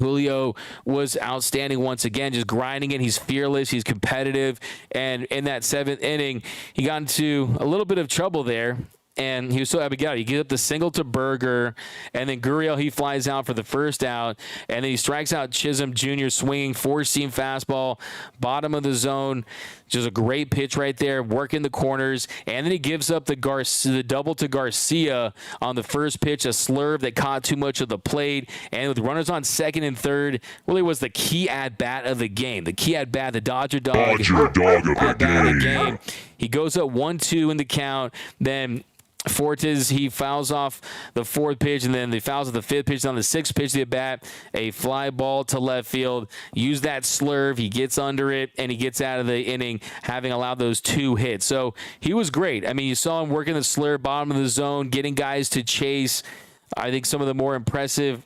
A: Julio was outstanding once again, just grinding it. He's fearless. He's competitive. And in that seventh inning, he got into a little bit of trouble there. and he was so happy to get out. He gives up the single to Berger, and then Gurriel, he flies out for the first out, and then he strikes out Chisholm Jr. swinging, four-seam fastball, bottom of the zone. Just a great pitch right there, working the corners, and then he gives up the double to Garcia on the first pitch, a slurve that caught too much of the plate, and with runners on second and third, really was the key at-bat of the game. The key at-bat, the Dodger dog of the game. He goes up 1-2 in the count, then Fortes, he fouls off the fourth pitch, and then he fouls off the fifth pitch on the sixth pitch of the bat, a fly ball to left field. Use that slurve. He gets under it, and he gets out of the inning, having allowed those 2 hits. So he was great. I mean, you saw him working the slurve, bottom of the zone, getting guys to chase. I think some of the more impressive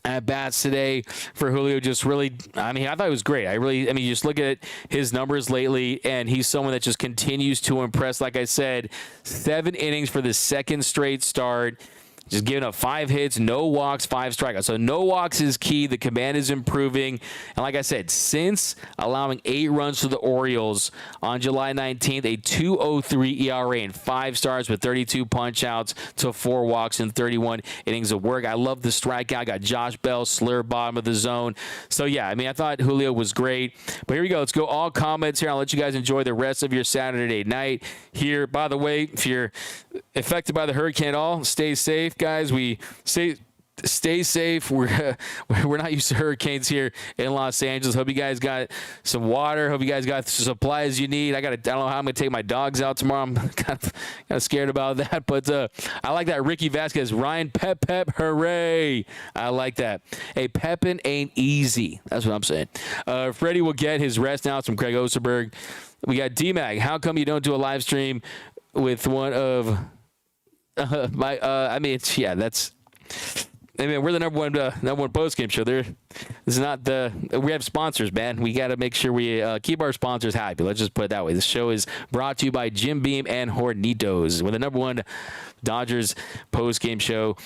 A: at bats today for Julio, just really, I mean, I thought it was great. You just look at his numbers lately, and he's someone that just continues to impress. Like I said, 7 innings for the second straight start. Just giving up 5 hits, no walks, 5 strikeouts. So no walks is key. The command is improving. And like I said, since allowing 8 runs to the Orioles on July 19th, a 2.03 ERA and 5 starts with 32 punch-outs to 4 walks and 31 innings of work. I love the strikeout. Got Josh Bell, slur bottom of the zone. So, yeah, I mean, I thought Julio was great. But here we go. Let's go all comments here. I'll let you guys enjoy the rest of your Saturday night here. By the way, if you're affected by the hurricane at all, stay safe, guys. We stay safe. We're not used to hurricanes here in Los Angeles. Hope you guys got some water. Hope you guys got the supplies you need. I don't know how I'm gonna take my dogs out tomorrow. I'm kind of scared about that. But I like that. Ricky Vasquez, Ryan Pep, hooray! I like that. Hey, Pepin ain't easy. That's what I'm saying. Freddie will get his rest now. It's from Craig Osterberg. We got D-Mag. How come you don't do a live stream with one of my? That's. I mean, we're the number one postgame show. This is not we have sponsors, man. We got to make sure we keep our sponsors happy. Let's just put it that way. This show is brought to you by Jim Beam and Hornitos. We're the number one Dodgers postgame show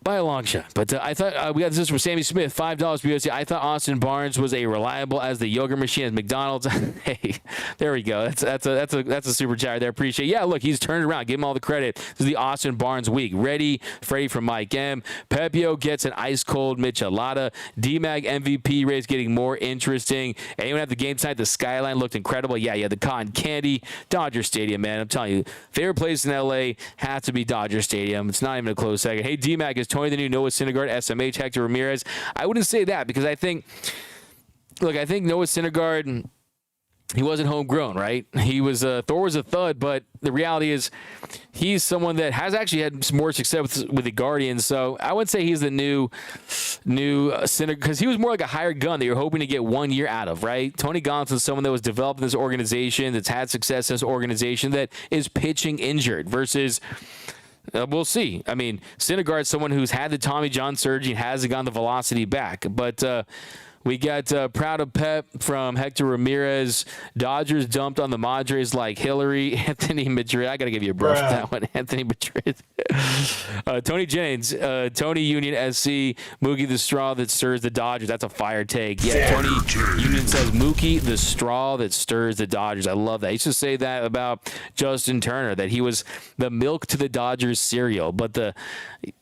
A: by a long shot. But I thought we got this from Sammy Smith, $5 BOC. I thought Austin Barnes was a reliable as the yogurt machine at McDonald's. Hey, there we go. That's a super chat there. Appreciate it. Yeah, look, he's turned around. Give him all the credit. This is the Austin Barnes week. Ready, Freddie from Mike M. Pepiot gets an ice cold michelada. D-Mag MVP race getting more interesting. Anyone at the game tonight? The skyline looked incredible. Yeah, the cotton candy. Dodger Stadium, man. I'm telling you, favorite place in LA has to be Dodger Stadium. It's not even a close second. Hey, D-Mag, is Tony the new Noah Syndergaard, SMH, Hector Ramirez? I wouldn't say that because I think Noah Syndergaard, he wasn't homegrown, right? He was Thor was a thud, but the reality is he's someone that has actually had some more success with the Guardians. So I wouldn't say he's the new Syndergaard because he was more like a hired gun that you're hoping to get 1 year out of, right? Tony Gonsolin is someone that was developed in this organization, that's had success in this organization, that is pitching injured versus. We'll see. I mean, Syndergaard's someone who's had the Tommy John surgery and hasn't gotten the velocity back. But we got Proud of Pep from Hector Ramirez. Dodgers dumped on the Madres like Hillary. Anthony Madrid. I got to give you a brush for that one. Anthony Madrid. Tony Jennings. Tony Union SC. Mookie the straw that stirs the Dodgers. That's a fire take. Yeah, Tony Union says Mookie the straw that stirs the Dodgers. I love that. I used to say that about Justin Turner, that he was the milk to the Dodgers cereal. But it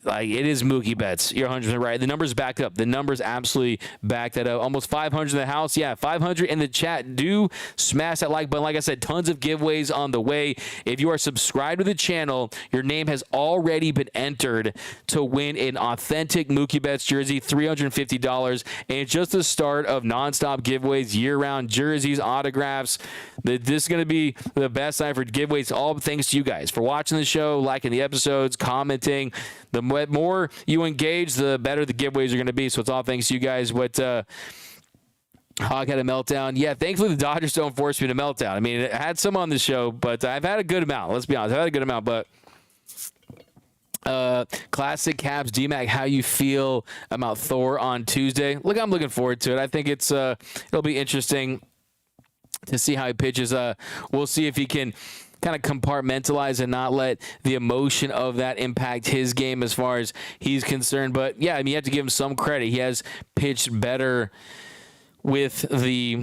A: is Mookie Betts. You're 100% right. The numbers back up. The numbers absolutely back that up. Almost 500 in the house. Yeah, 500 in the chat. Do smash that like button. Like I said, tons of giveaways on the way. If you are subscribed to the channel, your name has already been entered to win an authentic Mookie Betts jersey, $350. And it's just the start of nonstop giveaways, year-round jerseys, autographs. This is going to be the best time for giveaways. All thanks to you guys for watching the show, liking the episodes, commenting. The more you engage, the better the giveaways are going to be. So it's all thanks to you guys. Hog had a meltdown. Yeah, thankfully the Dodgers don't force me to meltdown. I mean, I had some on the show, but I've had a good amount. Let's be honest. I've had a good amount, but classic Caps, D-Mac, how you feel about Thor on Tuesday? Look, I'm looking forward to it. I think it'll be interesting to see how he pitches. We'll see if he can kind of compartmentalize and not let the emotion of that impact his game as far as he's concerned. But, yeah, I mean, you have to give him some credit. He has pitched better with the,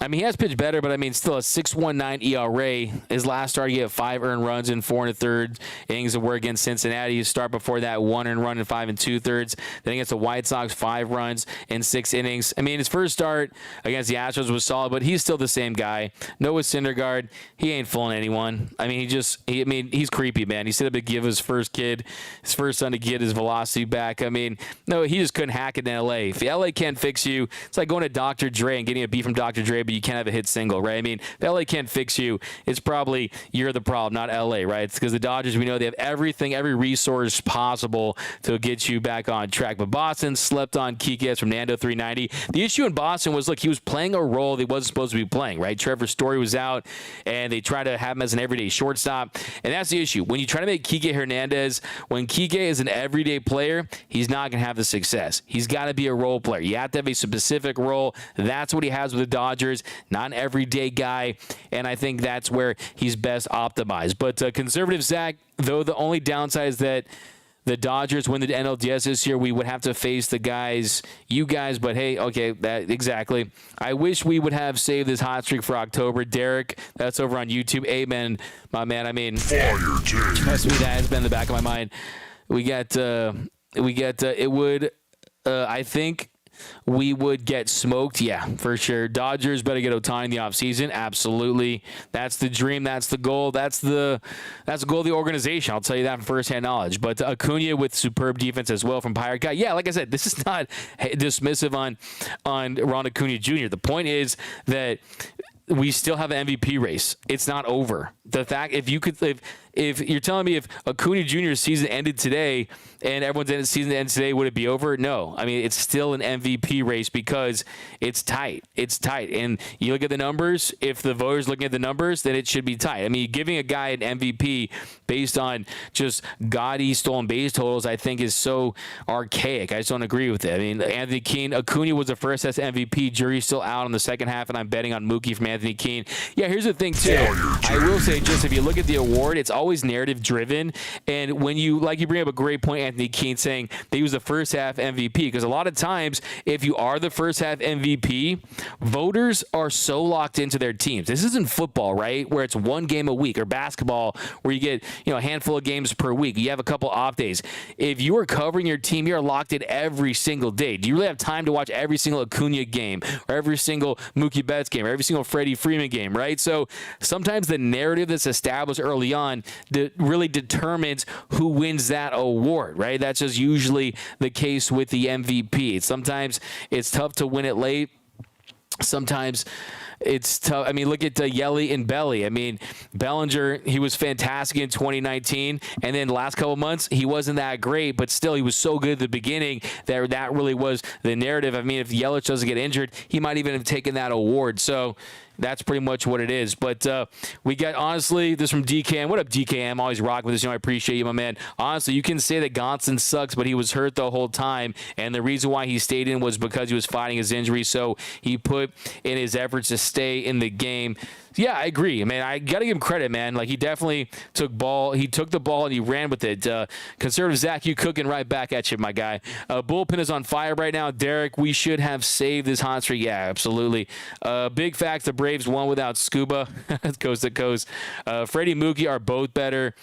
A: I mean, he has pitched better, but I mean, still a 6.19 ERA. His last start, he had 5 earned runs in 4 1/3 innings of work against Cincinnati. His start before that, 1 earned run in 5 2/3. Then against the White Sox, 5 runs in 6 innings. I mean, his first start against the Astros was solid, but he's still the same guy. Noah Syndergaard, he ain't fooling anyone. I mean, he's creepy, man. He set up to give his first son to get his velocity back. I mean, no, he just couldn't hack it in LA. If the LA can't fix you, it's like going to Dr. Dre and getting a beat from Dr. Dre, but you can't have a hit single, right? I mean, if LA can't fix you, it's probably you're the problem, not LA, right? It's because the Dodgers, we know they have everything, every resource possible to get you back on track. But Boston slept on Kike from Nando 390. The issue in Boston was, look, he was playing a role that he wasn't supposed to be playing, right? Trevor Story was out, and they tried to have him as an everyday shortstop, and that's the issue. When you try to make Kike Hernandez, when Kike is an everyday player, he's not going to have the success. He's got to be a role player. You have to have a specific role. That's what he has with the Dodgers, not an everyday guy, and I think that's where he's best optimized. But conservative Zach, though, the only downside is that the Dodgers win the NLDS this year, we would have to face the guys, you guys, but hey, okay, that exactly. I wish we would have saved this hot streak for October. Derek, that's over on YouTube. Amen, my man. I mean, trust me, that has been in the back of my mind. I think we would get smoked. Yeah, for sure. Dodgers better get Ohtani in the offseason. Absolutely. That's the dream. That's the goal. That's the goal of the organization. I'll tell you that from firsthand knowledge. But Acuna with superb defense as well from Pirate Guy. Yeah, like I said, this is not dismissive on Ron Acuna Jr. The point is that we still have an MVP race. It's not over. The fact, if you're telling me if Acuna Jr.'s season ended today and everyone's season ends today, would it be over? No. I mean, it's still an MVP race because it's tight. It's tight. And you look at the numbers, if the voters looking at the numbers, then it should be tight. I mean, giving a guy an MVP based on just gaudy stolen base totals, I think is so archaic. I just don't agree with it. I mean, Anthony Keene, Acuna was the first as MVP. Jury's still out in the second half, and I'm betting on Mookie from Anthony Keene. Yeah, here's the thing, too. I will say, just if you look at the award, it's always narrative driven. And when you bring up a great point, Anthony Keene, saying that he was the first half MVP, because a lot of times, if you are the first half MVP, voters are so locked into their teams. This isn't football, right? Where it's one game a week, or basketball where you get, a handful of games per week. You have a couple off days. If you are covering your team, you're locked in every single day. Do you really have time to watch every single Acuna game, or every single Mookie Betts game, or every single Freddie Freeman game, right? So sometimes the narrative that's established early on really determines who wins that award, right? That's just usually the case with the MVP. Sometimes it's tough to win it late. Sometimes it's tough. I mean, look at Yelly and Belly. I mean, Bellinger, he was fantastic in 2019, and then the last couple months, he wasn't that great, but still, he was so good at the beginning that really was the narrative. I mean, if Yelich doesn't get injured, he might even have taken that award. So that's pretty much what it is. But we got, honestly, this from DKM. What up, DKM? Always rock with this. I appreciate you, my man. Honestly, you can say that Gonsolin sucks, but he was hurt the whole time. And the reason why he stayed in was because he was fighting his injury. So he put in his efforts to stay in the game. Yeah, I agree. Man, I got to give him credit, man. Like, he definitely took the ball and he ran with it. Conservative Zach, you cooking right back at you, my guy. Bullpen is on fire right now. Derek, we should have saved this hot streak. Yeah, absolutely. Big facts, the Braves won without Scuba. Coast to coast. Freddie, Mookie are both better.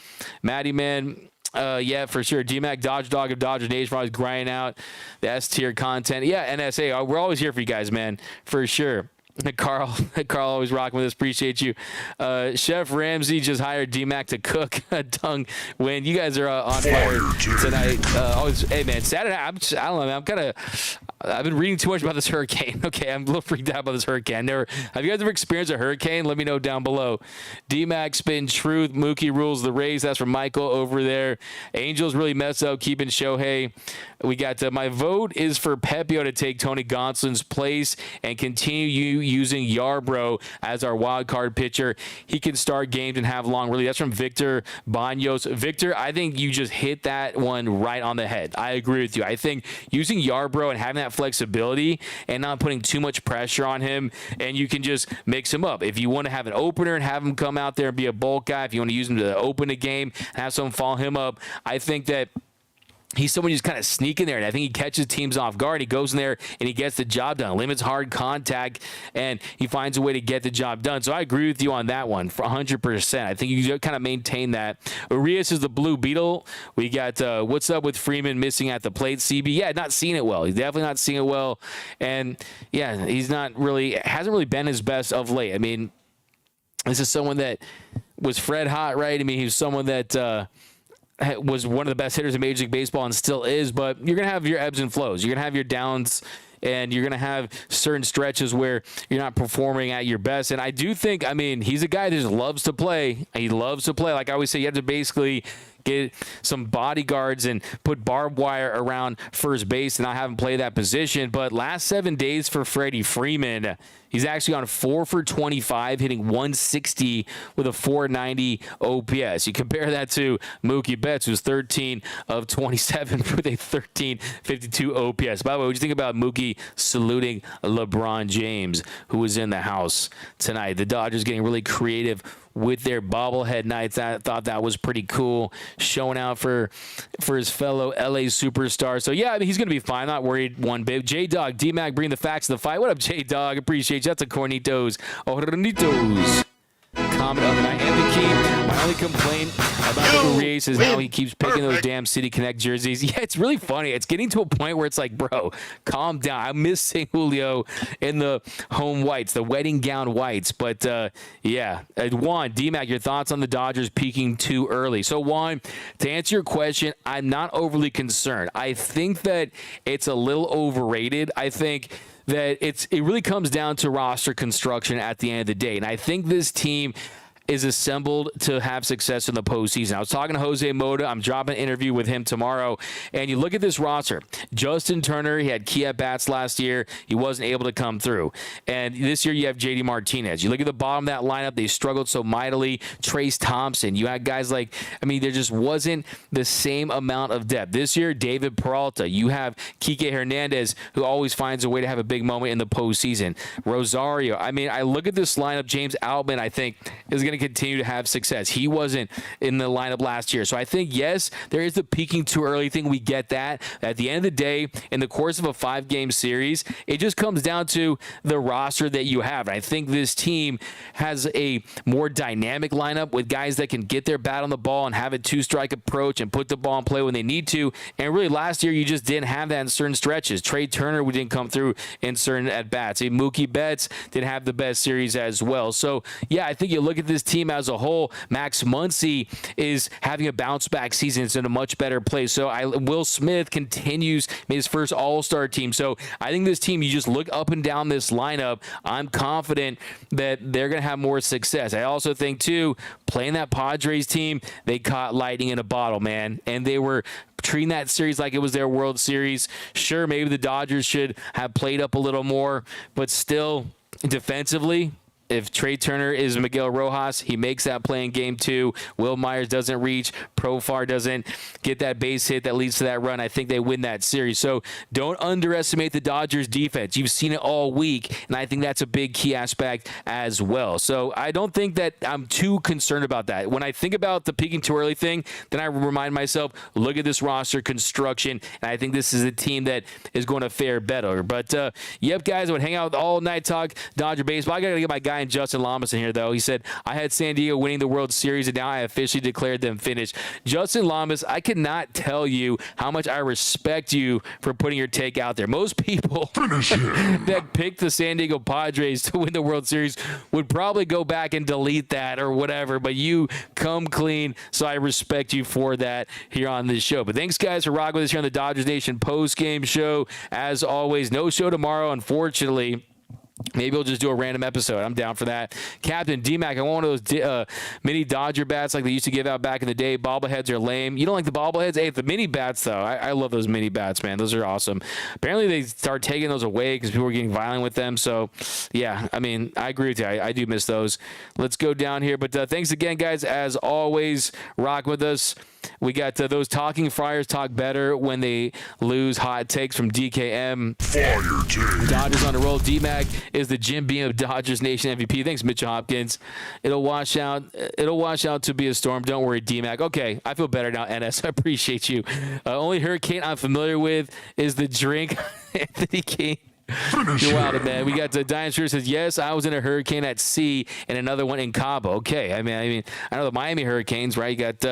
A: Matty, man, yeah, for sure. DMAC, Dodge Dog of Dodger Nation, always grinding out the S-tier content. Yeah, NSA, we're always here for you guys, man, for sure. Carl always rocking with us. Appreciate you. Chef Ramsey just hired DMAC to cook a tongue when you guys are on fire tonight. Hey, man, Saturday, I don't know, man. I've been reading too much about this hurricane. Okay, I'm a little freaked out about this hurricane. Have you guys ever experienced a hurricane? Let me know down below. DMAC spin truth. Mookie rules the Rays. That's from Michael over there. Angels really mess up keeping Shohei. We got my vote is for Pepiot to take Tony Gonsolin's place and continue using Yarbrough as our wild card pitcher. He can start games and have long relief. That's from Victor Banos. Victor, I think you just hit that one right on the head. I agree with you. I think using Yarbrough and having that flexibility and not putting too much pressure on him, and you can just mix him up. If you want to have an opener and have him come out there and be a bulk guy, if you want to use him to open a game, have someone follow him up, I think that he's someone who's kind of sneaking there, and I think he catches teams off guard. He goes in there and he gets the job done, limits hard contact, and he finds a way to get the job done. So I agree with you on that one for 100%. I think you kind of maintain that. Urias is the Blue Beetle. We got what's up with Freeman missing at the plate. CB, yeah, not seeing it well. He's definitely not seeing it well, and yeah, hasn't really been his best of late. I mean, this is someone that was Fred hot, right? I mean, he was someone that was one of the best hitters in Major League Baseball and still is, but you're going to have your ebbs and flows. You're going to have your downs, and you're going to have certain stretches where you're not performing at your best. And I do think, I mean, he's a guy that just loves to play. He loves to play. Like I always say, you have to basically get some bodyguards and put barbed wire around first base and not have him play that position. But last 7 days for Freddie Freeman, he's actually on 4 for 25, hitting 160 with a 490 OPS. You compare that to Mookie Betts, who's 13 of 27 with a 1352 OPS. By the way, what do you think about Mookie saluting LeBron James, who was in the house tonight? The Dodgers getting really creative with their bobblehead nights. I thought that was pretty cool, showing out for his fellow LA superstar. So yeah, I mean, he's going to be fine. Not worried one bit. J-Dog, D-Mac bringing the facts of the fight. What up, J-Dog? Appreciate you. That's a Cornitos. Cornitos. Comment of the night. And the key, my only complaint about Urias is now he keeps picking those damn City Connect jerseys. Yeah, it's really funny. It's getting to a point where it's like, bro, calm down. I'm missing Julio in the home whites, the wedding gown whites. But, yeah. Juan, D-Mac, your thoughts on the Dodgers peaking too early? So, Juan, to answer your question, I'm not overly concerned. I think that it's a little overrated. I think that it really comes down to roster construction at the end of the day. And I think this team is assembled to have success in the postseason. I was talking to Jose Mota. I'm dropping an interview with him tomorrow. And you look at this roster. Justin Turner, he had key at-bats last year. He wasn't able to come through. And this year you have J.D. Martinez. You look at the bottom of that lineup. They struggled so mightily. Trace Thompson. You had guys like, I mean, there just wasn't the same amount of depth. This year, David Peralta. You have Kike Hernandez, who always finds a way to have a big moment in the postseason. Rosario. I mean, I look at this lineup. James Outman, I think, is going to continue to have success. He wasn't in the lineup last year. So I think, yes, there is the peaking too early thing. We get that. At the end of the day, in the course of a 5-game series, it just comes down to the roster that you have. And I think this team has a more dynamic lineup with guys that can get their bat on the ball and have a two-strike approach and put the ball in play when they need to. And really, last year, you just didn't have that in certain stretches. Trey Turner, we didn't come through in certain at-bats. Mookie Betts didn't have the best series as well. So, yeah, I think you look at this team as a whole. Max Muncy is having a bounce back season. It's in a much better place. So Will Smith continues, made his first all-star team. So I think this team, you just look up and down this lineup, I'm confident that they're going to have more success. I also think, too, playing that Padres team, they caught lightning in a bottle, man. And they were treating that series like it was their World Series. Sure, maybe the Dodgers should have played up a little more, but still, defensively, if Trey Turner is Miguel Rojas, he makes that play in game 2. Will Myers doesn't reach. Profar doesn't get that base hit that leads to that run. I think they win that series. So don't underestimate the Dodgers defense. You've seen it all week, and I think that's a big key aspect as well. So I don't think that I'm too concerned about that. When I think about the peaking too early thing, then I remind myself, look at this roster construction, and I think this is a team that is going to fare better. But, yep, guys, I would hang out all night, talk Dodger baseball. I got to get my guy and Justin Lamas in here, though. He said, I had San Diego winning the World Series, and now I officially declared them finished. Justin Lamas, I cannot tell you how much I respect you for putting your take out there. Most people that picked the San Diego Padres to win the World Series would probably go back and delete that or whatever, but you come clean, so I respect you for that here on this show. But thanks, guys, for rocking with us here on the Dodgers Nation post-game show. As always, no show tomorrow, unfortunately. Maybe we'll just do a random episode. I'm down for that. Captain D-Mac, I want one of those mini Dodger bats like they used to give out back in the day. Bobbleheads are lame. You don't like the bobbleheads? Hey, the mini bats, though. I love those mini bats, man. Those are awesome. Apparently, they start taking those away because people were getting violent with them. So, yeah, I mean, I agree with you. I do miss those. Let's go down here. But thanks again, guys. As always, rock with us. We got those talking Friars talk better when they lose. Hot takes from DKM. Fire take. Dodgers on the roll. D-Mac is the Jim Beam of Dodgers Nation MVP. Thanks, Mitchell Hopkins. It'll wash out. It'll wash out to be a storm. Don't worry, D-Mac. Okay, I feel better now, NS. I appreciate you. Only hurricane I'm familiar with is the drink. Anthony King. You're wild, man. We got the Dinosaur says, yes, I was in a hurricane at sea and another one in Cabo. Okay. I mean, I know the Miami Hurricanes, right? You got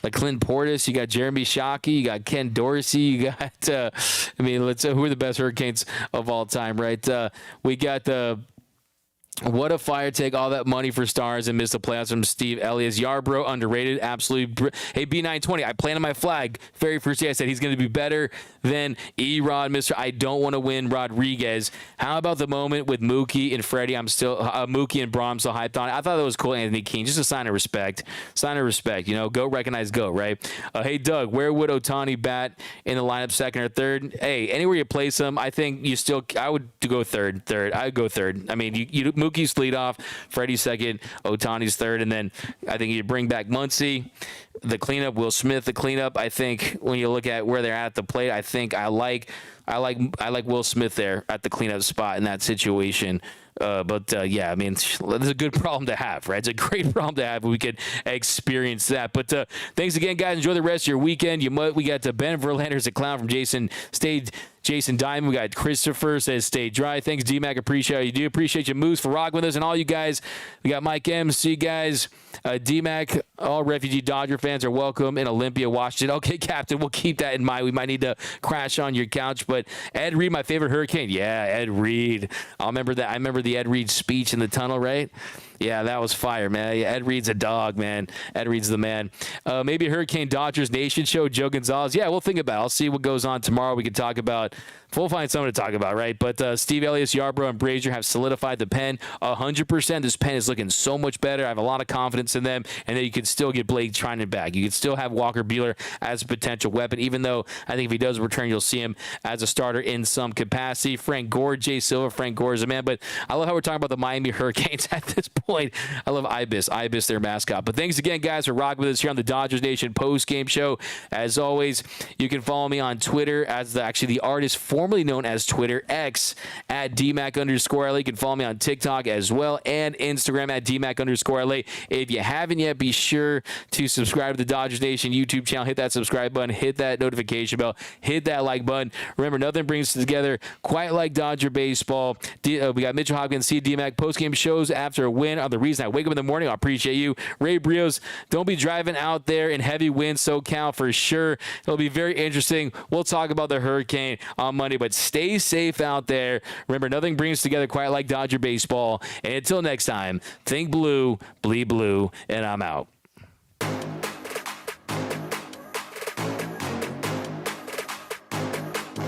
A: like Clint Portis, you got Jeremy Shockey, you got Ken Dorsey, you got, who are the best Hurricanes of all time, right? We got the. What a fire take all that money for stars and miss the playoffs from Steve Elias. Yarbrough, underrated, absolutely. Hey, B920, I planted my flag. Very first day I said he's going to be better than E-Rod, Mr. I don't want to win Rodriguez. How about the moment with Mookie and Freddie? I'm still, Mookie and Braun, still hyped on it. I thought that was cool, Anthony King. Just a sign of respect. Sign of respect. Go recognize go, right? Hey, Doug, where would Ohtani bat in the lineup, second or third? Hey, anywhere you place him, I think I would go third. I'd go third. I mean, Mookie's lead off, Freddie's second, Ohtani's third, and then I think you bring back Muncy, the cleanup, Will Smith, the cleanup. I think when you look at where they're at the plate, I think I like Will Smith there at the cleanup spot in that situation. Yeah, I mean, it's a good problem to have, right? It's a great problem to have. We could experience that. But thanks again, guys. Enjoy the rest of your weekend. We got Ben Verlander's a clown from Jason Diamond. We got Christopher says stay dry. Thanks, D-Mac. Appreciate you. Appreciate you, Moose, for rocking with us, and all you guys. We got Mike M. See you guys. D-Mac, all refugee Dodger fans are welcome in Olympia, Washington. Okay, Captain, we'll keep that in mind. We might need to crash on your couch. But Ed Reed, my favorite Hurricane. Yeah, Ed Reed. I remember the Ed Reed speech in the tunnel, right? Yeah, that was fire, man. Yeah, Ed Reed's a dog, man. Ed Reed's the man. Maybe a Hurricane Dodgers Nation show, Joe Gonzalez. Yeah, we'll think about it. I'll see what goes on tomorrow. We can talk about. We'll find something to talk about, right? But Steve Elias, Yarbrough, and Brazier have solidified the pen 100%. This pen is looking so much better. I have a lot of confidence in them. And then you can still get Blake Trinan back. You can still have Walker Buehler as a potential weapon, even though I think if he does return, you'll see him as a starter in some capacity. Frank Gore, Jay Silva. Frank Gore is a man. But I love how we're talking about the Miami Hurricanes at this point. I love Ibis, their mascot. But thanks again, guys, for rocking with us here on the Dodgers Nation post-game show. As always, you can follow me on Twitter as the artist formerly known as Twitter X at DMAC_LA. You can follow me on TikTok as well and Instagram at DMAC_LA. If you haven't yet, be sure to subscribe to the Dodgers Nation YouTube channel. Hit that subscribe button. Hit that notification bell. Hit that like button. Remember, nothing brings us together quite like Dodger baseball. We got Mitchell Hopkins, C. DMAC post-game shows after a win are the reason I wake up in the morning. I appreciate you. Ray Brios, don't be driving out there in heavy wind SoCal for sure. It'll be very interesting. We'll talk about the hurricane on Monday, but stay safe out there. Remember, nothing brings together quite like Dodger baseball. And until next time, think blue, bleed blue, and I'm out.